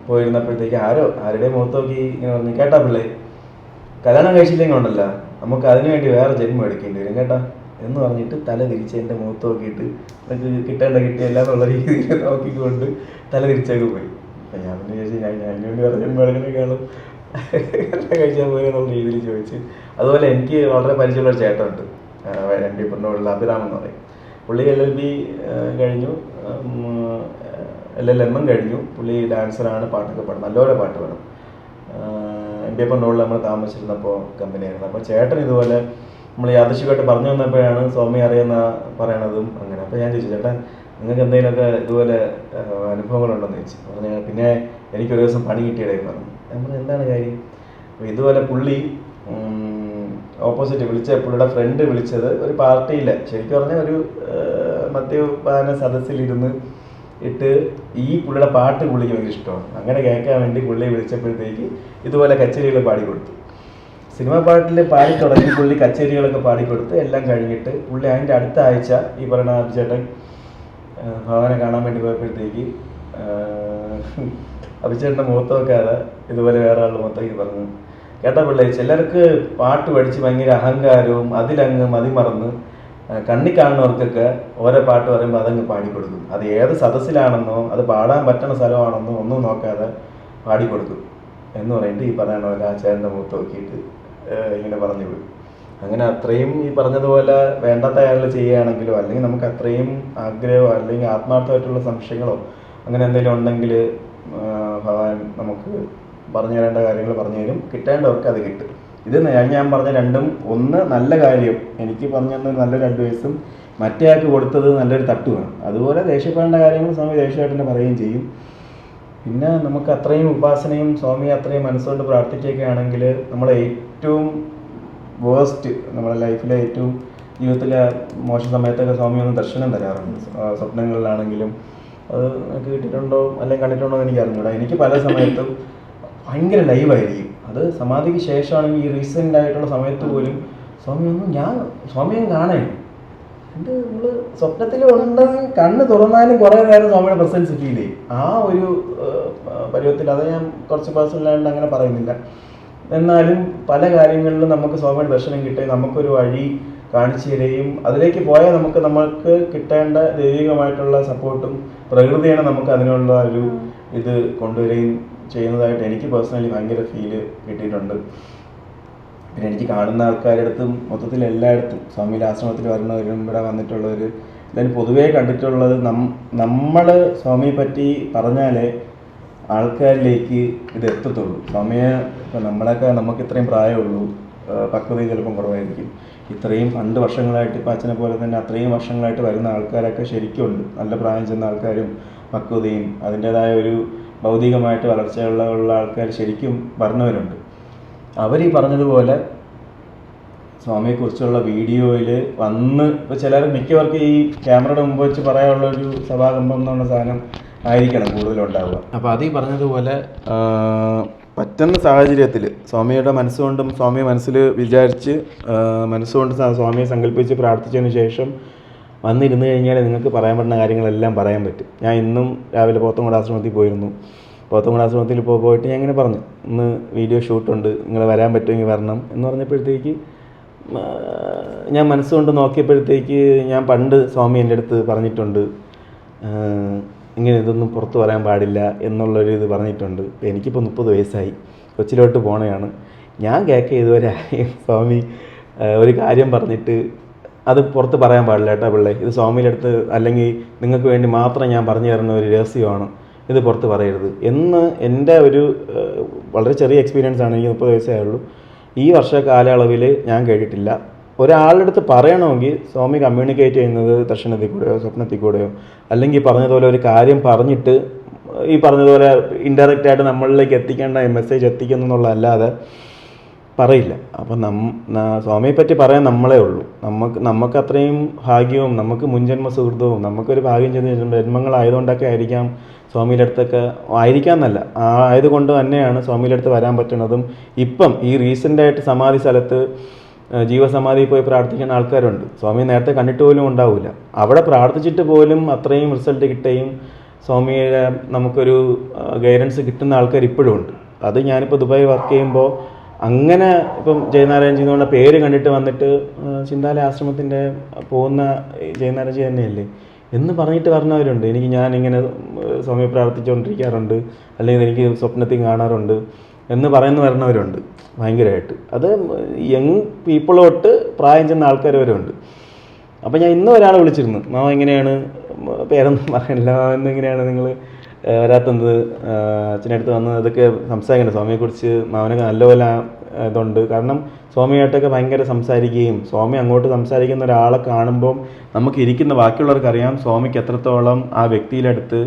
പോയിരുന്നപ്പോഴത്തേക്ക് ആരുടെയും മുഖത്ത് നോക്കി ഇങ്ങനെ പറഞ്ഞു, കേട്ടാ പിള്ളേ, കല്യാണം കഴിച്ചില്ലെങ്കിൽ ഉണ്ടല്ലോ നമുക്ക് അതിനുവേണ്ടി വേറെ ജന്മം എടുക്കേണ്ടി വരും കേട്ടാ എന്ന് പറഞ്ഞിട്ട് തല തിരിച്ച് എൻ്റെ മുഖത്ത് നോക്കിയിട്ട് എനിക്ക് കിട്ടിയല്ല എന്നുള്ള രീതിയിൽ നോക്കിക്കൊണ്ട് തല തിരിച്ചൊക്കെ പോയി. അപ്പം ഞാൻ പിന്നെ ചോദിച്ചു, ഞാൻ അതിനുവേണ്ടി വേറെ ജന്മം എടുക്കണേക്കാളും കഴിച്ചാൽ പോലെ എന്നുള്ള രീതിയിൽ ചോദിച്ച്. അതുപോലെ എനിക്ക് വളരെ പരിചയമുള്ളൊരു ചേട്ടനുണ്ട്, എൻ്റെ ഇപ്പുറത്തുള്ള അഭിരാം എന്ന് പറയും. പുള്ളി LLB കഴിഞ്ഞു, LLM കഴിഞ്ഞു. പുള്ളി ഡാൻസറാണ്, പാട്ടൊക്കെ പാടും, നല്ലപോലെ പാട്ട് പാടും. MBA പണ്ടോളിൽ നമ്മൾ താമസിച്ചിരുന്നപ്പോൾ കമ്പനിയായിരുന്നു. അപ്പോൾ ചേട്ടൻ ഇതുപോലെ നമ്മൾ യാദൃശ്ചികമായിട്ട് പറഞ്ഞു വന്നപ്പോഴാണ് സ്വാമി അറിയുന്ന പറയണതും അങ്ങനെ. അപ്പോൾ ഞാൻ ചോദിച്ചു, ചേട്ടാ നിങ്ങൾക്ക് എന്തെങ്കിലുമൊക്കെ ഇതുപോലെ അനുഭവങ്ങളുണ്ടെന്ന് ചോദിച്ചു. പറഞ്ഞു പിന്നെ എനിക്കൊരു ദിവസം പണി കിട്ടിയിടേന്ന് പറഞ്ഞു. നമ്മൾ എന്താണ് കാര്യം? അപ്പോൾ ഇതുപോലെ പുള്ളി ഓപ്പോസിറ്റ് പുള്ളിയുടെ ഫ്രണ്ട് വിളിച്ചത് ഒരു പാർട്ടിയിൽ, ശരിക്കും പറഞ്ഞാൽ ഒരു മദ്യപാന സദസ്സിലിരുന്ന് ഈ പുള്ളിയുടെ പാട്ട് പുള്ളിക്ക് ഭയങ്കര ഇഷ്ടമാണ്. അങ്ങനെ കേൾക്കാൻ വേണ്ടി പുള്ളിയെ വിളിച്ചപ്പോഴത്തേക്ക് ഇതുപോലെ കച്ചേരികൾ പാടിക്കൊടുത്തു. സിനിമ പാട്ടിൽ പാടി തുടങ്ങി പുള്ളി കച്ചേരികളൊക്കെ പാടിക്കൊടുത്ത് എല്ലാം കഴിഞ്ഞിട്ട് പുള്ളി അതിൻ്റെ അടുത്ത ആഴ്ച ഈ പറയുന്ന അഭിചേട്ടൻ ഭഗവാനെ കാണാൻ വേണ്ടി പോയപ്പോഴത്തേക്ക് അഭിചേട്ടൻ്റെ മുഖത്ത് നോക്കാതെ ഇതുപോലെ വേറെ ആളുടെ മുഖത്തേക്ക് പറഞ്ഞു, കേട്ടാ പിള്ളേ, ചിലർക്ക് പാട്ട് പഠിച്ച് ഭയങ്കര അഹങ്കാരവും അതിലങ്ങ് മതിമറന്ന് കണ്ണി കാണുന്നവർക്കൊക്കെ ഓരോ പാട്ട് പറയുമ്പോൾ അതങ്ങ് പാടിക്കൊടുക്കും. അത് ഏത് സദസ്സിലാണെന്നോ അത് പാടാൻ പറ്റണ സ്ഥലമാണെന്നോ ഒന്നും നോക്കാതെ പാടിക്കൊടുക്കും എന്ന് പറഞ്ഞിട്ട് ഈ പറയണ പോലെ ആ ചേട്ടൻ്റെ മുഖത്ത് നോക്കിയിട്ട് ഇങ്ങനെ പറഞ്ഞു വിടും. അങ്ങനെ അത്രയും ഈ പറഞ്ഞതുപോലെ വേണ്ടാത്ത കാര്യങ്ങൾ ചെയ്യുകയാണെങ്കിലോ അല്ലെങ്കിൽ നമുക്ക് അത്രയും ആഗ്രഹമോ അല്ലെങ്കിൽ ആത്മാർത്ഥമായിട്ടുള്ള സംശയങ്ങളോ അങ്ങനെ എന്തെങ്കിലും ഉണ്ടെങ്കിൽ ഭഗവാൻ നമുക്ക് പറഞ്ഞു തരേണ്ട കാര്യങ്ങൾ പറഞ്ഞു തരും. കിട്ടേണ്ടവർക്ക് അത് കിട്ടും. ഇത് ഞാൻ പറഞ്ഞ രണ്ടും, ഒന്ന് നല്ല കാര്യം എനിക്ക് പറഞ്ഞു തന്ന നല്ലൊരു അഡ്വൈസും മറ്റേ ആൾക്ക് കൊടുത്തത് നല്ലൊരു തട്ടുമാണ്. അതുപോലെ ദേഷ്യപ്പെടേണ്ട കാര്യങ്ങൾ സ്വാമി ദേഷ്യമായിട്ട് തന്നെ പറയുകയും ചെയ്യും. പിന്നെ നമുക്ക് അത്രയും ഉപാസനയും സ്വാമി അത്രയും മനസ്സുകൊണ്ട് പ്രാർത്ഥിക്കുകയൊക്കെ ആണെങ്കിൽ നമ്മളെ ഏറ്റവും വേസ്റ്റ്, നമ്മുടെ ലൈഫിലെ ഏറ്റവും ജീവിതത്തിലെ മോശം സമയത്തൊക്കെ സ്വാമി ഒന്ന് ദർശനം തരാറുണ്ട്. സ്വപ്നങ്ങളിലാണെങ്കിലും അത് എനിക്ക് കിട്ടിയിട്ടുണ്ടോ അല്ലെങ്കിൽ കണ്ടിട്ടുണ്ടോ എന്ന് എനിക്ക് അറിഞ്ഞൂടാ. എനിക്ക് പല സമയത്തും ഭയങ്കര ലൈവായിരിക്കും. അത് സമാധിക്ക് ശേഷമാണെങ്കിൽ ഈ റീസെൻ്റ് ആയിട്ടുള്ള സമയത്ത് പോലും സ്വാമിയൊന്നും കാണേ എന്നിട്ട് നമ്മൾ സ്വപ്നത്തിൽ ഉണ്ടെന്ന് കണ്ണ് തുറന്നാലും കുറേ നേരം സ്വാമിയുടെ പ്രസൻസ് ഫീൽ ചെയ്യും. ആ ഒരു പരുവത്തിൽ, അത് ഞാൻ കുറച്ച് പേഴ്സണലായിട്ട് അങ്ങനെ പറയുന്നില്ല. എന്നാലും പല കാര്യങ്ങളിലും നമുക്ക് സ്വാമിയുടെ ദർശനം കിട്ടുകയും നമുക്കൊരു വഴി കാണിച്ചു തരികയും അതിലേക്ക് പോയാൽ നമ്മൾക്ക് കിട്ടേണ്ട ദൈവികമായിട്ടുള്ള സപ്പോർട്ടും പ്രകൃതിയാണ് നമുക്ക് അതിനുള്ള ഒരു ഇത് കൊണ്ടുവരികയും ചെയ്യുന്നതായിട്ട് എനിക്ക് പേഴ്സണലി ഭയങ്കര ഫീല് കിട്ടിയിട്ടുണ്ട്. പിന്നെ എനിക്ക് കാണുന്ന ആൾക്കാരുടെ അടുത്തും മൊത്തത്തിൽ എല്ലായിടത്തും സ്വാമിയുടെ ആശ്രമത്തിൽ വരുന്നവരും ഇവിടെ വന്നിട്ടുള്ളവർ എല്ലാവരും പൊതുവേ കണ്ടിട്ടുള്ളത് നമ്മൾ സ്വാമിയെ പറ്റി പറഞ്ഞാലേ ആൾക്കാരിലേക്ക് ഇത് എത്തത്തുള്ളൂ. സ്വാമിയെ ഇപ്പം നമുക്ക് ഇത്രയും പ്രായമുള്ളൂ, പക്വതയും ചിലപ്പം കുറവായിരിക്കും. ഇത്രയും 2 വർഷങ്ങളായിട്ട് ഇപ്പം അച്ഛനെ പോലെ തന്നെ അത്രയും വർഷങ്ങളായിട്ട് വരുന്ന ആൾക്കാരൊക്കെ ശരിക്കും ഉണ്ട്. നല്ല പ്രായം ചെന്ന ആൾക്കാരും പക്വതയും അതിൻ്റേതായ ഒരു ഭൗതികമായിട്ട് വളർച്ചയുള്ള ആൾക്കാർ ശരിക്കും പറഞ്ഞവരുണ്ട്. അവരീ പറഞ്ഞതുപോലെ സ്വാമിയെക്കുറിച്ചുള്ള വീഡിയോയിൽ വന്ന് ഇപ്പോൾ മിക്കവർക്ക് ഈ ക്യാമറയുടെ മുമ്പ് വെച്ച് പറയാനുള്ളൊരു സഭാകമ്പം എന്നുള്ള സാധനം ആയിരിക്കണം കൂടുതലുണ്ടാവുക. അപ്പോൾ അതീ പറഞ്ഞതുപോലെ പറ്റുന്ന സാഹചര്യത്തിൽ സ്വാമിയുടെ മനസ്സുകൊണ്ടും സ്വാമിയെ മനസ്സിൽ വിചാരിച്ച് മനസ്സുകൊണ്ട് സ്വാമിയെ സങ്കല്പിച്ച് പ്രാർത്ഥിച്ചതിന് ശേഷം വന്നിരുന്ന് കഴിഞ്ഞാൽ നിങ്ങൾക്ക് പറയാൻ പറ്റുന്ന കാര്യങ്ങളെല്ലാം പറയാൻ പറ്റും. ഞാൻ ഇന്നും രാവിലെ പോത്തങ്കോട് ആശ്രമത്തിൽ പോയിരുന്നു. പോത്തങ്കോട് ആശ്രമത്തിൽ പോയിട്ട് ഞാൻ ഇങ്ങനെ പറഞ്ഞു, ഇന്ന് വീഡിയോ ഷൂട്ടുണ്ട്, നിങ്ങൾ വരാൻ പറ്റുമെങ്കിൽ വരണം എന്ന് പറഞ്ഞപ്പോഴത്തേക്ക് ഞാൻ മനസ്സുകൊണ്ട് നോക്കിയപ്പോഴത്തേക്ക് ഞാൻ പണ്ട് സ്വാമി എൻ്റെ അടുത്ത് പറഞ്ഞിട്ടുണ്ട്, ഇങ്ങനെ ഇതൊന്നും പുറത്ത് പറയാൻ പാടില്ല എന്നുള്ളൊരു ഇത് പറഞ്ഞിട്ടുണ്ട്. എനിക്കിപ്പോൾ 30 വയസ്സായി, കൊച്ചിലോട്ട് പോണെയാണ്. ഞാൻ കേക്ക് ഇതുവരെ സ്വാമി ഒരു കാര്യം പറഞ്ഞിട്ട് അത് പുറത്ത് പറയാൻ പാടില്ല കേട്ടോ പിള്ളേ, ഇത് സ്വാമിയുടെ അടുത്ത് അല്ലെങ്കിൽ നിങ്ങൾക്ക് വേണ്ടി മാത്രം ഞാൻ പറഞ്ഞു തരുന്ന ഒരു രഹസ്യമാണ്, ഇത് പുറത്ത് പറയരുത് എന്ന് എൻ്റെ ഒരു വളരെ ചെറിയ എക്സ്പീരിയൻസ് ആണ്. എനിക്ക് 30 വയസ്സേ ഉള്ളൂ. ഈ വർഷ കാലയളവിൽ ഞാൻ കേട്ടിട്ടില്ല. ഒരാളുടെ അടുത്ത് പറയണമെങ്കിൽ സ്വാമി കമ്മ്യൂണിക്കേറ്റ് ചെയ്യുന്നത് ദർശനത്തിൽ കൂടെയോ സ്വപ്നത്തിൽ കൂടെയോ, അല്ലെങ്കിൽ പറഞ്ഞതുപോലെ ഒരു കാര്യം പറഞ്ഞിട്ട് ഈ പറഞ്ഞതുപോലെ ഇൻഡയറക്റ്റായിട്ട് നമ്മളിലേക്ക് എത്തിക്കേണ്ട മെസ്സേജ് എത്തിക്കുന്നുള്ളതല്ലാതെ പറയില്ല. അപ്പം സ്വാമിയെ പറ്റി പറയാൻ നമ്മളേ ഉള്ളൂ. നമുക്ക് അത്രയും ഭാഗ്യവും നമുക്ക് മുൻജന്മ സുഹൃത്തവും നമുക്കൊരു ഭാഗ്യം ചെയ്ത ജന്മങ്ങളായതുകൊണ്ടൊക്കെ ആയിരിക്കാം സ്വാമിയുടെ അടുത്തൊക്കെ ആയിരിക്കാമെന്നല്ല, ആയതുകൊണ്ട് തന്നെയാണ് സ്വാമിയുടെ അടുത്ത് വരാൻ പറ്റുന്നതും. ഇപ്പം ഈ റീസെൻ്റായിട്ട് സമാധി സ്ഥലത്ത് ജീവസമാധി പോയി പ്രാർത്ഥിക്കുന്ന ആൾക്കാരുണ്ട്. സ്വാമി നേരത്തെ കണ്ടിട്ട് പോലും ഉണ്ടാവില്ല. അവിടെ പ്രാർത്ഥിച്ചിട്ട് പോലും അത്രയും റിസൾട്ട് കിട്ടുകയും സ്വാമിയുടെ നമുക്കൊരു ഗൈഡൻസ് കിട്ടുന്ന ആൾക്കാർ ഇപ്പോഴും ഉണ്ട്. അത് ഞാനിപ്പോൾ ദുബായ് വർക്ക് ചെയ്യുമ്പോൾ അങ്ങനെ ഇപ്പം ജയനാരായണജി എന്നുള്ള പേര് കണ്ടിട്ട് വന്നിട്ട് ചിന്താലയ ആശ്രമത്തിൻ്റെ പോകുന്ന ജയനാരായണജി തന്നെയല്ലേ എന്ന് പറഞ്ഞിട്ട് പറഞ്ഞവരുണ്ട്. ഞാനിങ്ങനെ സ്വാമിയെ പ്രാർത്ഥിച്ചുകൊണ്ടിരിക്കാറുണ്ട്, അല്ലെങ്കിൽ എനിക്ക് സ്വപ്നത്തിൽ കാണാറുണ്ട് എന്ന് പറയുന്ന വരുന്നവരുണ്ട് ഭയങ്കരമായിട്ട്. അത് യങ് പീപ്പിൾ തൊട്ട് പ്രായം ചെന്ന ആൾക്കാർ വരെ ഉണ്ട്. അപ്പോൾ ഞാൻ ഇന്നും ഒരാളെ വിളിച്ചിരുന്നു, മാമ എങ്ങനെയാണ്, പേരൊന്നും പറയണില്ല, എന്നെങ്ങനെയാണ് നിങ്ങൾ വരാത്തത്, അച്ഛൻ്റെ അടുത്ത് വന്ന് അതൊക്കെ സംസാരിക്കണ്ട, സ്വാമിയെക്കുറിച്ച് മാമനൊക്കെ നല്ലപോലെ ഇതുണ്ട്. കാരണം സ്വാമിയായിട്ടൊക്കെ ഭയങ്കര സംസാരിക്കുകയും സ്വാമി അങ്ങോട്ട് സംസാരിക്കുന്ന ഒരാളെ കാണുമ്പം നമുക്ക് ഇരിക്കുന്ന ബാക്കിയുള്ളവർക്കറിയാം സ്വാമിക്ക് എത്രത്തോളം ആ വ്യക്തിയിലടുത്ത്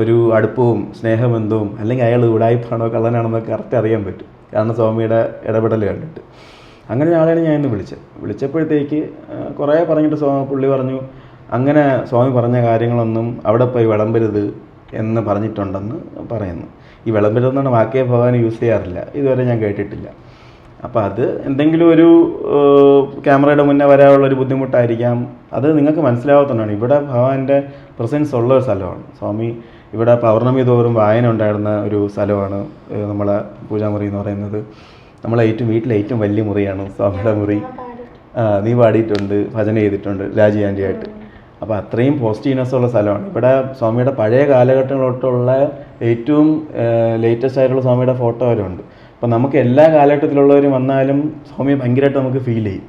ഒരു അടുപ്പവും സ്നേഹബന്ധവും, അല്ലെങ്കിൽ അയാൾ ഉടായിപ്പാണോ കള്ളനാണെന്നൊക്കെ കറക്റ്റ് അറിയാൻ പറ്റും. കാരണം സ്വാമിയുടെ ഇടപെടൽ കണ്ടിട്ട്. അങ്ങനെ ഒരാളെയാണ് ഞാൻ ഇന്ന് വിളിച്ചപ്പോഴത്തേക്ക് കുറേ പറഞ്ഞിട്ട് പുള്ളി പറഞ്ഞു, അങ്ങനെ സ്വാമി പറഞ്ഞ കാര്യങ്ങളൊന്നും അവിടെ പോയി വിളമ്പരുത് എന്ന് പറഞ്ഞിട്ടുണ്ടെന്ന് പറയുന്നു. ഈ വിളമ്പരുതെന്നാണ് വാക്കേ ഭഗവാൻ യൂസ് ചെയ്യാറില്ല, ഇതുവരെ ഞാൻ കേട്ടിട്ടില്ല. അപ്പോൾ അത് എന്തെങ്കിലും ഒരു ക്യാമറയുടെ മുന്നേ വരാനുള്ളൊരു ബുദ്ധിമുട്ടായിരിക്കാം. അത് നിങ്ങൾക്ക് മനസ്സിലാവാത്തതുകൊണ്ടാണ്. ഇവിടെ ഭഗവാന്റെ പ്രസൻസ് ഉള്ള ഒരു സ്ഥലമാണ്. സ്വാമി ഇവിടെ പൗർണമി തോറും വായന ഉണ്ടായിരുന്ന ഒരു സ്ഥലമാണ് നമ്മളെ പൂജാമുറി എന്ന് പറയുന്നത്. നമ്മളെ വീട്ടിലെ ഏറ്റവും വലിയ മുറിയാണ് സ്വാമിയുടെ മുറി. നീ പാടിയിട്ടുണ്ട്, ഭജന ചെയ്തിട്ടുണ്ട് രാജി ആൻറ്റിയായിട്ട്. അപ്പോൾ അത്രയും പോസിറ്റീവ്നെസ് ഉള്ള സ്ഥലമാണ്. ഇവിടെ സ്വാമിയുടെ പഴയ കാലഘട്ടങ്ങളോട്ടുള്ള ഏറ്റവും ലേറ്റസ്റ്റ് ആയിട്ടുള്ള സ്വാമിയുടെ ഫോട്ടോ വരെയുണ്ട്. അപ്പോൾ നമുക്ക് എല്ലാ കാലഘട്ടത്തിലുള്ളവരും വന്നാലും സ്വാമിയെ ഭയങ്കരമായിട്ട് നമുക്ക് ഫീൽ ചെയ്യും.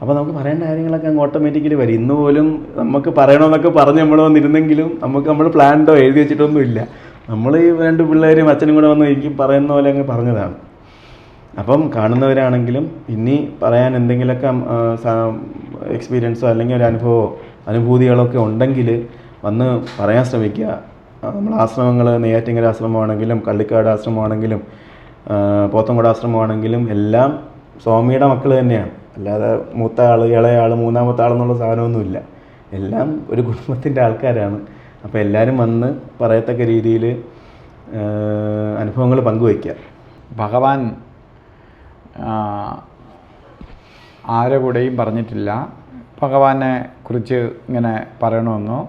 അപ്പോൾ നമുക്ക് പറയേണ്ട കാര്യങ്ങളൊക്കെ അങ്ങ് ഓട്ടോമാറ്റിക്കലി വരും. ഇന്ന് പോലും നമുക്ക് പറയണമെന്നൊക്കെ പറഞ്ഞ് നമ്മൾ വന്നിരുന്നെങ്കിലും നമ്മൾ പ്ലാൻഡോ എഴുതി വെച്ചിട്ടൊന്നും ഇല്ല. നമ്മൾ ഈ 2 പിള്ളേരും അച്ഛനും കൂടെ വന്ന് എനിക്ക് പറയുന്ന പോലെ അങ്ങ് പറഞ്ഞതാണ്. അപ്പം കാണുന്നവരാണെങ്കിലും ഇനി പറയാൻ എന്തെങ്കിലുമൊക്കെ എക്സ്പീരിയൻസോ അല്ലെങ്കിൽ ഒരു അനുഭൂതികളൊക്കെ ഉണ്ടെങ്കിൽ വന്ന് പറയാൻ ശ്രമിക്കുക. നമ്മൾ ആശ്രമങ്ങൾ നെയ്യാറ്റിങ്കര ആശ്രമമാണെങ്കിലും കള്ളിക്കാട് ആശ്രമമാണെങ്കിലും പോത്തങ്കോട് ആശ്രമമാണെങ്കിലും എല്ലാം സ്വാമിയുടെ മക്കൾ തന്നെയാണ്. അല്ലാതെ മൂത്ത ആൾ, ഇളയ ആൾ, മൂന്നാമത്തെ ആളെന്നുള്ള സാധനമൊന്നുമില്ല. എല്ലാം ഒരു കുടുംബത്തിൻ്റെ ആൾക്കാരാണ്. അപ്പോൾ എല്ലാവരും വന്ന് പറയത്തക്ക രീതിയിൽ അനുഭവങ്ങൾ പങ്കുവയ്ക്കുക. ഭഗവാൻ ആരെ കൂടെയും പറഞ്ഞിട്ടില്ല ഭഗവാനെ കുറിച്ച് ഇങ്ങനെ പറയണമെന്നോ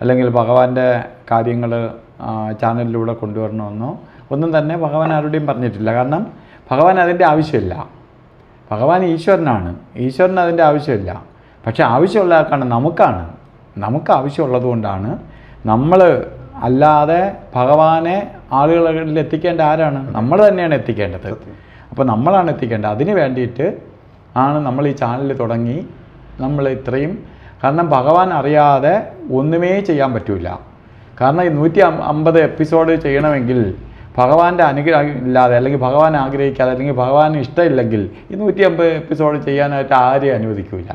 അല്ലെങ്കിൽ ഭഗവാന്റെ കാര്യങ്ങൾ ചാനലിലൂടെ കൊണ്ടുവരണമെന്നോ ഒന്നും തന്നെ ഭഗവാൻ ആരുടെയും പറഞ്ഞിട്ടില്ല. കാരണം ഭഗവാൻ അതിൻ്റെ ആവശ്യമില്ല. ഭഗവാൻ ഈശ്വരനാണ്, ഈശ്വരന് അതിൻ്റെ ആവശ്യമില്ല. പക്ഷെ ആവശ്യമുള്ള ആൾക്കാണ് നമുക്ക് ആവശ്യമുള്ളത് കൊണ്ടാണ് നമ്മൾ. അല്ലാതെ ഭഗവാനെ ആളുകളിൽ എത്തിക്കേണ്ട ആരാണ്? നമ്മൾ തന്നെയാണ് എത്തിക്കേണ്ടത്. അപ്പോൾ നമ്മളാണ് എത്തിക്കേണ്ടത്. അതിന് വേണ്ടിയിട്ട് ആണ് നമ്മൾ ഈ ചാനൽ തുടങ്ങി. നമ്മൾ ഇത്രയും, കാരണം ഭഗവാൻ അറിയാതെ ഒന്നുമേ ചെയ്യാൻ പറ്റില്ല. കാരണം ഈ 150 എപ്പിസോഡ് ചെയ്യണമെങ്കിൽ ഭഗവാന്റെ അനുഗ്രഹം ഇല്ലാതെ, അല്ലെങ്കിൽ ഭഗവാൻ ആഗ്രഹിക്കാതെ, അല്ലെങ്കിൽ ഭഗവാന് ഇഷ്ടമില്ലെങ്കിൽ ഈ 150 എപ്പിസോഡ് ചെയ്യാനായിട്ട് ആരെയും അനുവദിക്കില്ല.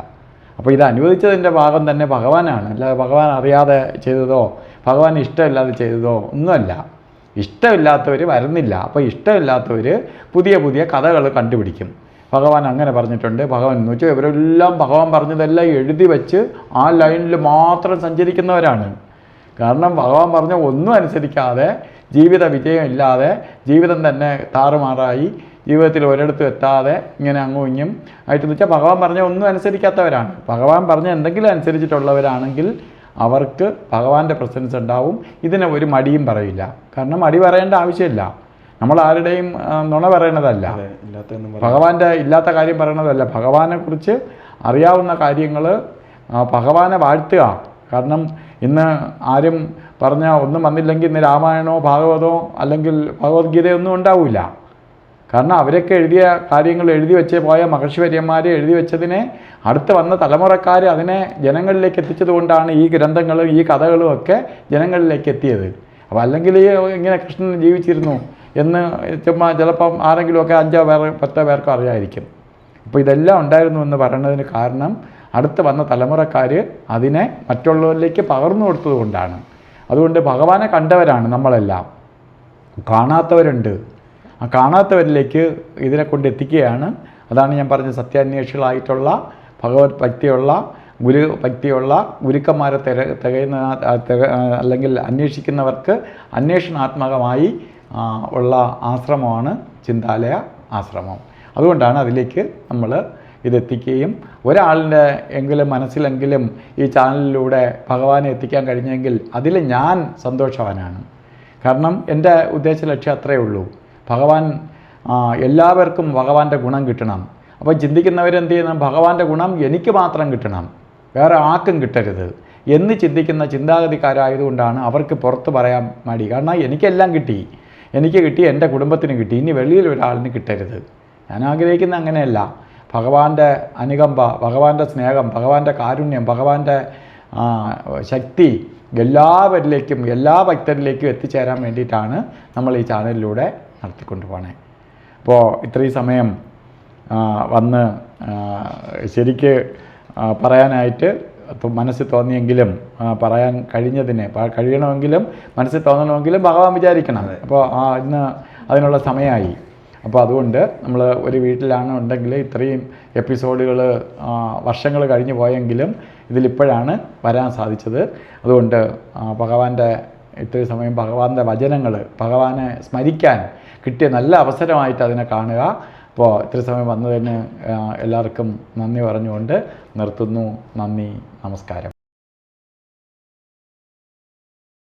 അപ്പോൾ ഇത് അനുവദിച്ചതിൻ്റെ ഭാഗം തന്നെ ഭഗവാനാണ്. അല്ലാതെ ഭഗവാൻ അറിയാതെ ചെയ്തതോ ഭഗവാൻ ഇഷ്ടമില്ലാതെ ചെയ്തതോ ഒന്നുമല്ല. ഇഷ്ടമില്ലാത്തവർ വരുന്നില്ല. അപ്പോൾ ഇഷ്ടമില്ലാത്തവർ പുതിയ പുതിയ കഥകൾ കണ്ടുപിടിക്കും. ഭഗവാൻ അങ്ങനെ പറഞ്ഞിട്ടുണ്ട്, ഭഗവാൻ എന്ന് വെച്ചാൽ ഇവരെല്ലാം ഭഗവാൻ പറഞ്ഞതെല്ലാം എഴുതി വെച്ച് ആ ലൈനിൽ മാത്രം സഞ്ചരിക്കുന്നവരാണ്. കാരണം ഭഗവാൻ പറഞ്ഞ ഒന്നും അനുസരിക്കാതെ ജീവിത വിജയം ഇല്ലാതെ ജീവിതം തന്നെ താറുമാറായി ജീവിതത്തിൽ ഒരിടത്തും എത്താതെ ഇങ്ങനെ അങ്ങും ഇങ്ങും ആയിട്ട് വെച്ചാൽ ഭഗവാൻ പറഞ്ഞ ഒന്നും അനുസരിക്കാത്തവരാണ്. ഭഗവാൻ പറഞ്ഞ എന്തെങ്കിലും അനുസരിച്ചിട്ടുള്ളവരാണെങ്കിൽ അവർക്ക് ഭഗവാന്റെ പ്രസൻസ് ഉണ്ടാവും. ഇതിന് ഒരു മടിയും പറയില്ല. കാരണം മടി പറയേണ്ട ആവശ്യമില്ല. നമ്മൾ ആരുടെയും നുണ പറയണതല്ല, ഭഗവാന്റെ ഇല്ലാത്ത കാര്യം പറയണതല്ല. ഭഗവാനെ കുറിച്ച് അറിയാവുന്ന കാര്യങ്ങൾ ഭഗവാനെ വാഴ്ത്തുക. കാരണം ഇന്ന് ആരും പറഞ്ഞ ഒന്നും വന്നില്ലെങ്കിൽ ഇന്ന് രാമായണമോ ഭാഗവതമോ അല്ലെങ്കിൽ ഭഗവത്ഗീതയോ ഒന്നും ഉണ്ടാവില്ല. കാരണം അവരൊക്കെ എഴുതിയ കാര്യങ്ങൾ എഴുതി വെച്ച് പോയ മഹർഷിവര്യന്മാർ എഴുതി വെച്ചതിനെ അടുത്ത് വന്ന തലമുറക്കാർ അതിനെ ജനങ്ങളിലേക്ക് എത്തിച്ചത് കൊണ്ടാണ് ഈ ഗ്രന്ഥങ്ങളും ഈ കഥകളും ഒക്കെ ജനങ്ങളിലേക്ക് എത്തിയത്. അപ്പോൾ അല്ലെങ്കിൽ ഇങ്ങനെ കൃഷ്ണൻ ജീവിച്ചിരുന്നു എന്ന് ചുമ്മാ ചിലപ്പം ആരെങ്കിലുമൊക്കെ 5 പേർ 10 പേർക്കും അറിയായിരിക്കും. അപ്പോൾ ഇതെല്ലാം ഉണ്ടായിരുന്നു എന്ന് പറയുന്നതിന് കാരണം അടുത്ത് വന്ന തലമുറക്കാർ അതിനെ മറ്റുള്ളവരിലേക്ക് പകർന്നു കൊടുത്തത് കൊണ്ടാണ്. അതുകൊണ്ട് ഭഗവാനെ കണ്ടവരാണ് നമ്മളെല്ലാം. കാണാത്തവരുണ്ട്. ആ കാണാത്തവരിലേക്ക് ഇതിനെ കൊണ്ട് എത്തിക്കുകയാണ്. അതാണ് ഞാൻ പറഞ്ഞ സത്യാന്വേഷികളായിട്ടുള്ള ഭഗവത് ഭക്തിയുള്ള ഗുരു ഭക്തിയുള്ള ഗുരുക്കന്മാരെ തികയുന്ന അല്ലെങ്കിൽ അന്വേഷിക്കുന്നവർക്ക് അന്വേഷണാത്മകമായി ഉള്ള ആശ്രമമാണ് ചിന്താലയ ആശ്രമം. അതുകൊണ്ടാണ് അതിലേക്ക് നമ്മൾ ഇതെത്തിക്കുകയും ഒരാളിൻ്റെ എങ്കിലും മനസ്സിലെങ്കിലും ഈ ചാനലിലൂടെ ഭഗവാനെ എത്തിക്കാൻ കഴിഞ്ഞെങ്കിൽ അതിൽ ഞാൻ സന്തോഷവാനാണ്. കാരണം എൻ്റെ ഉദ്ദേശ ലക്ഷ്യം അത്രയേ ഉള്ളൂ. ഭഗവാൻ എല്ലാവർക്കും ഭഗവാന്റെ ഗുണം കിട്ടണം. അപ്പോൾ ചിന്തിക്കുന്നവരെന്ത് ചെയ്യണം? ഭഗവാന്റെ ഗുണം എനിക്ക് മാത്രം കിട്ടണം, വേറെ ആർക്കും കിട്ടരുത് എന്ന് ചിന്തിക്കുന്ന ചിന്താഗതിക്കാരായതുകൊണ്ടാണ് അവർക്ക് പുറത്ത് പറയാൻ മടി. കാരണം എനിക്കെല്ലാം കിട്ടി, എനിക്ക് കിട്ടി, എൻ്റെ കുടുംബത്തിന് കിട്ടി, ഇനി വെളിയിൽ ഒരാളിന് കിട്ടരുത്. ഞാൻ ആഗ്രഹിക്കുന്ന അങ്ങനെയല്ല. ഭഗവാന്റെ അനുകമ്പ, ഭഗവാന്റെ സ്നേഹം, ഭഗവാന്റെ കാരുണ്യം, ഭഗവാന്റെ ശക്തി എല്ലാവരിലേക്കും എല്ലാ ഭക്തരിലേക്കും എത്തിച്ചേരാൻ വേണ്ടിയിട്ടാണ് നമ്മൾ ഈ ചാനലിലൂടെ നടത്തിക്കൊണ്ട് പോകണേ. അപ്പോൾ ഇത്രയും സമയം വന്ന് ശരിക്ക് പറയാനായിട്ട് മനസ്സിൽ തോന്നിയെങ്കിലും പറയാൻ കഴിയണമെങ്കിലും മനസ്സിൽ തോന്നണമെങ്കിലും ഭഗവാൻ വിചാരിക്കണം. അപ്പോൾ ഇന്ന് അതിനുള്ള സമയമായി. അപ്പോൾ അതുകൊണ്ട് നമ്മൾ ഒരു വീട്ടിലാണ് ഉണ്ടെങ്കിൽ ഇത്രയും എപ്പിസോഡുകൾ വർഷങ്ങൾ കഴിഞ്ഞു പോയെങ്കിലും ഇതിലിപ്പോഴാണ് വരാൻ സാധിച്ചത്. അതുകൊണ്ട് ഭഗവാന്റെ ഇത്രയും സമയം ഭഗവാന്റെ വചനങ്ങൾ ഭഗവാനെ സ്മരിക്കാൻ കിട്ടിയ നല്ല അവസരമായിട്ട് അതിനെ കാണുക. അപ്പോൾ ഇത്രയും സമയം വന്നതിന് എല്ലാവർക്കും നന്ദി പറഞ്ഞുകൊണ്ട് നിർത്തുന്നു. നന്ദി, നമസ്കാരം.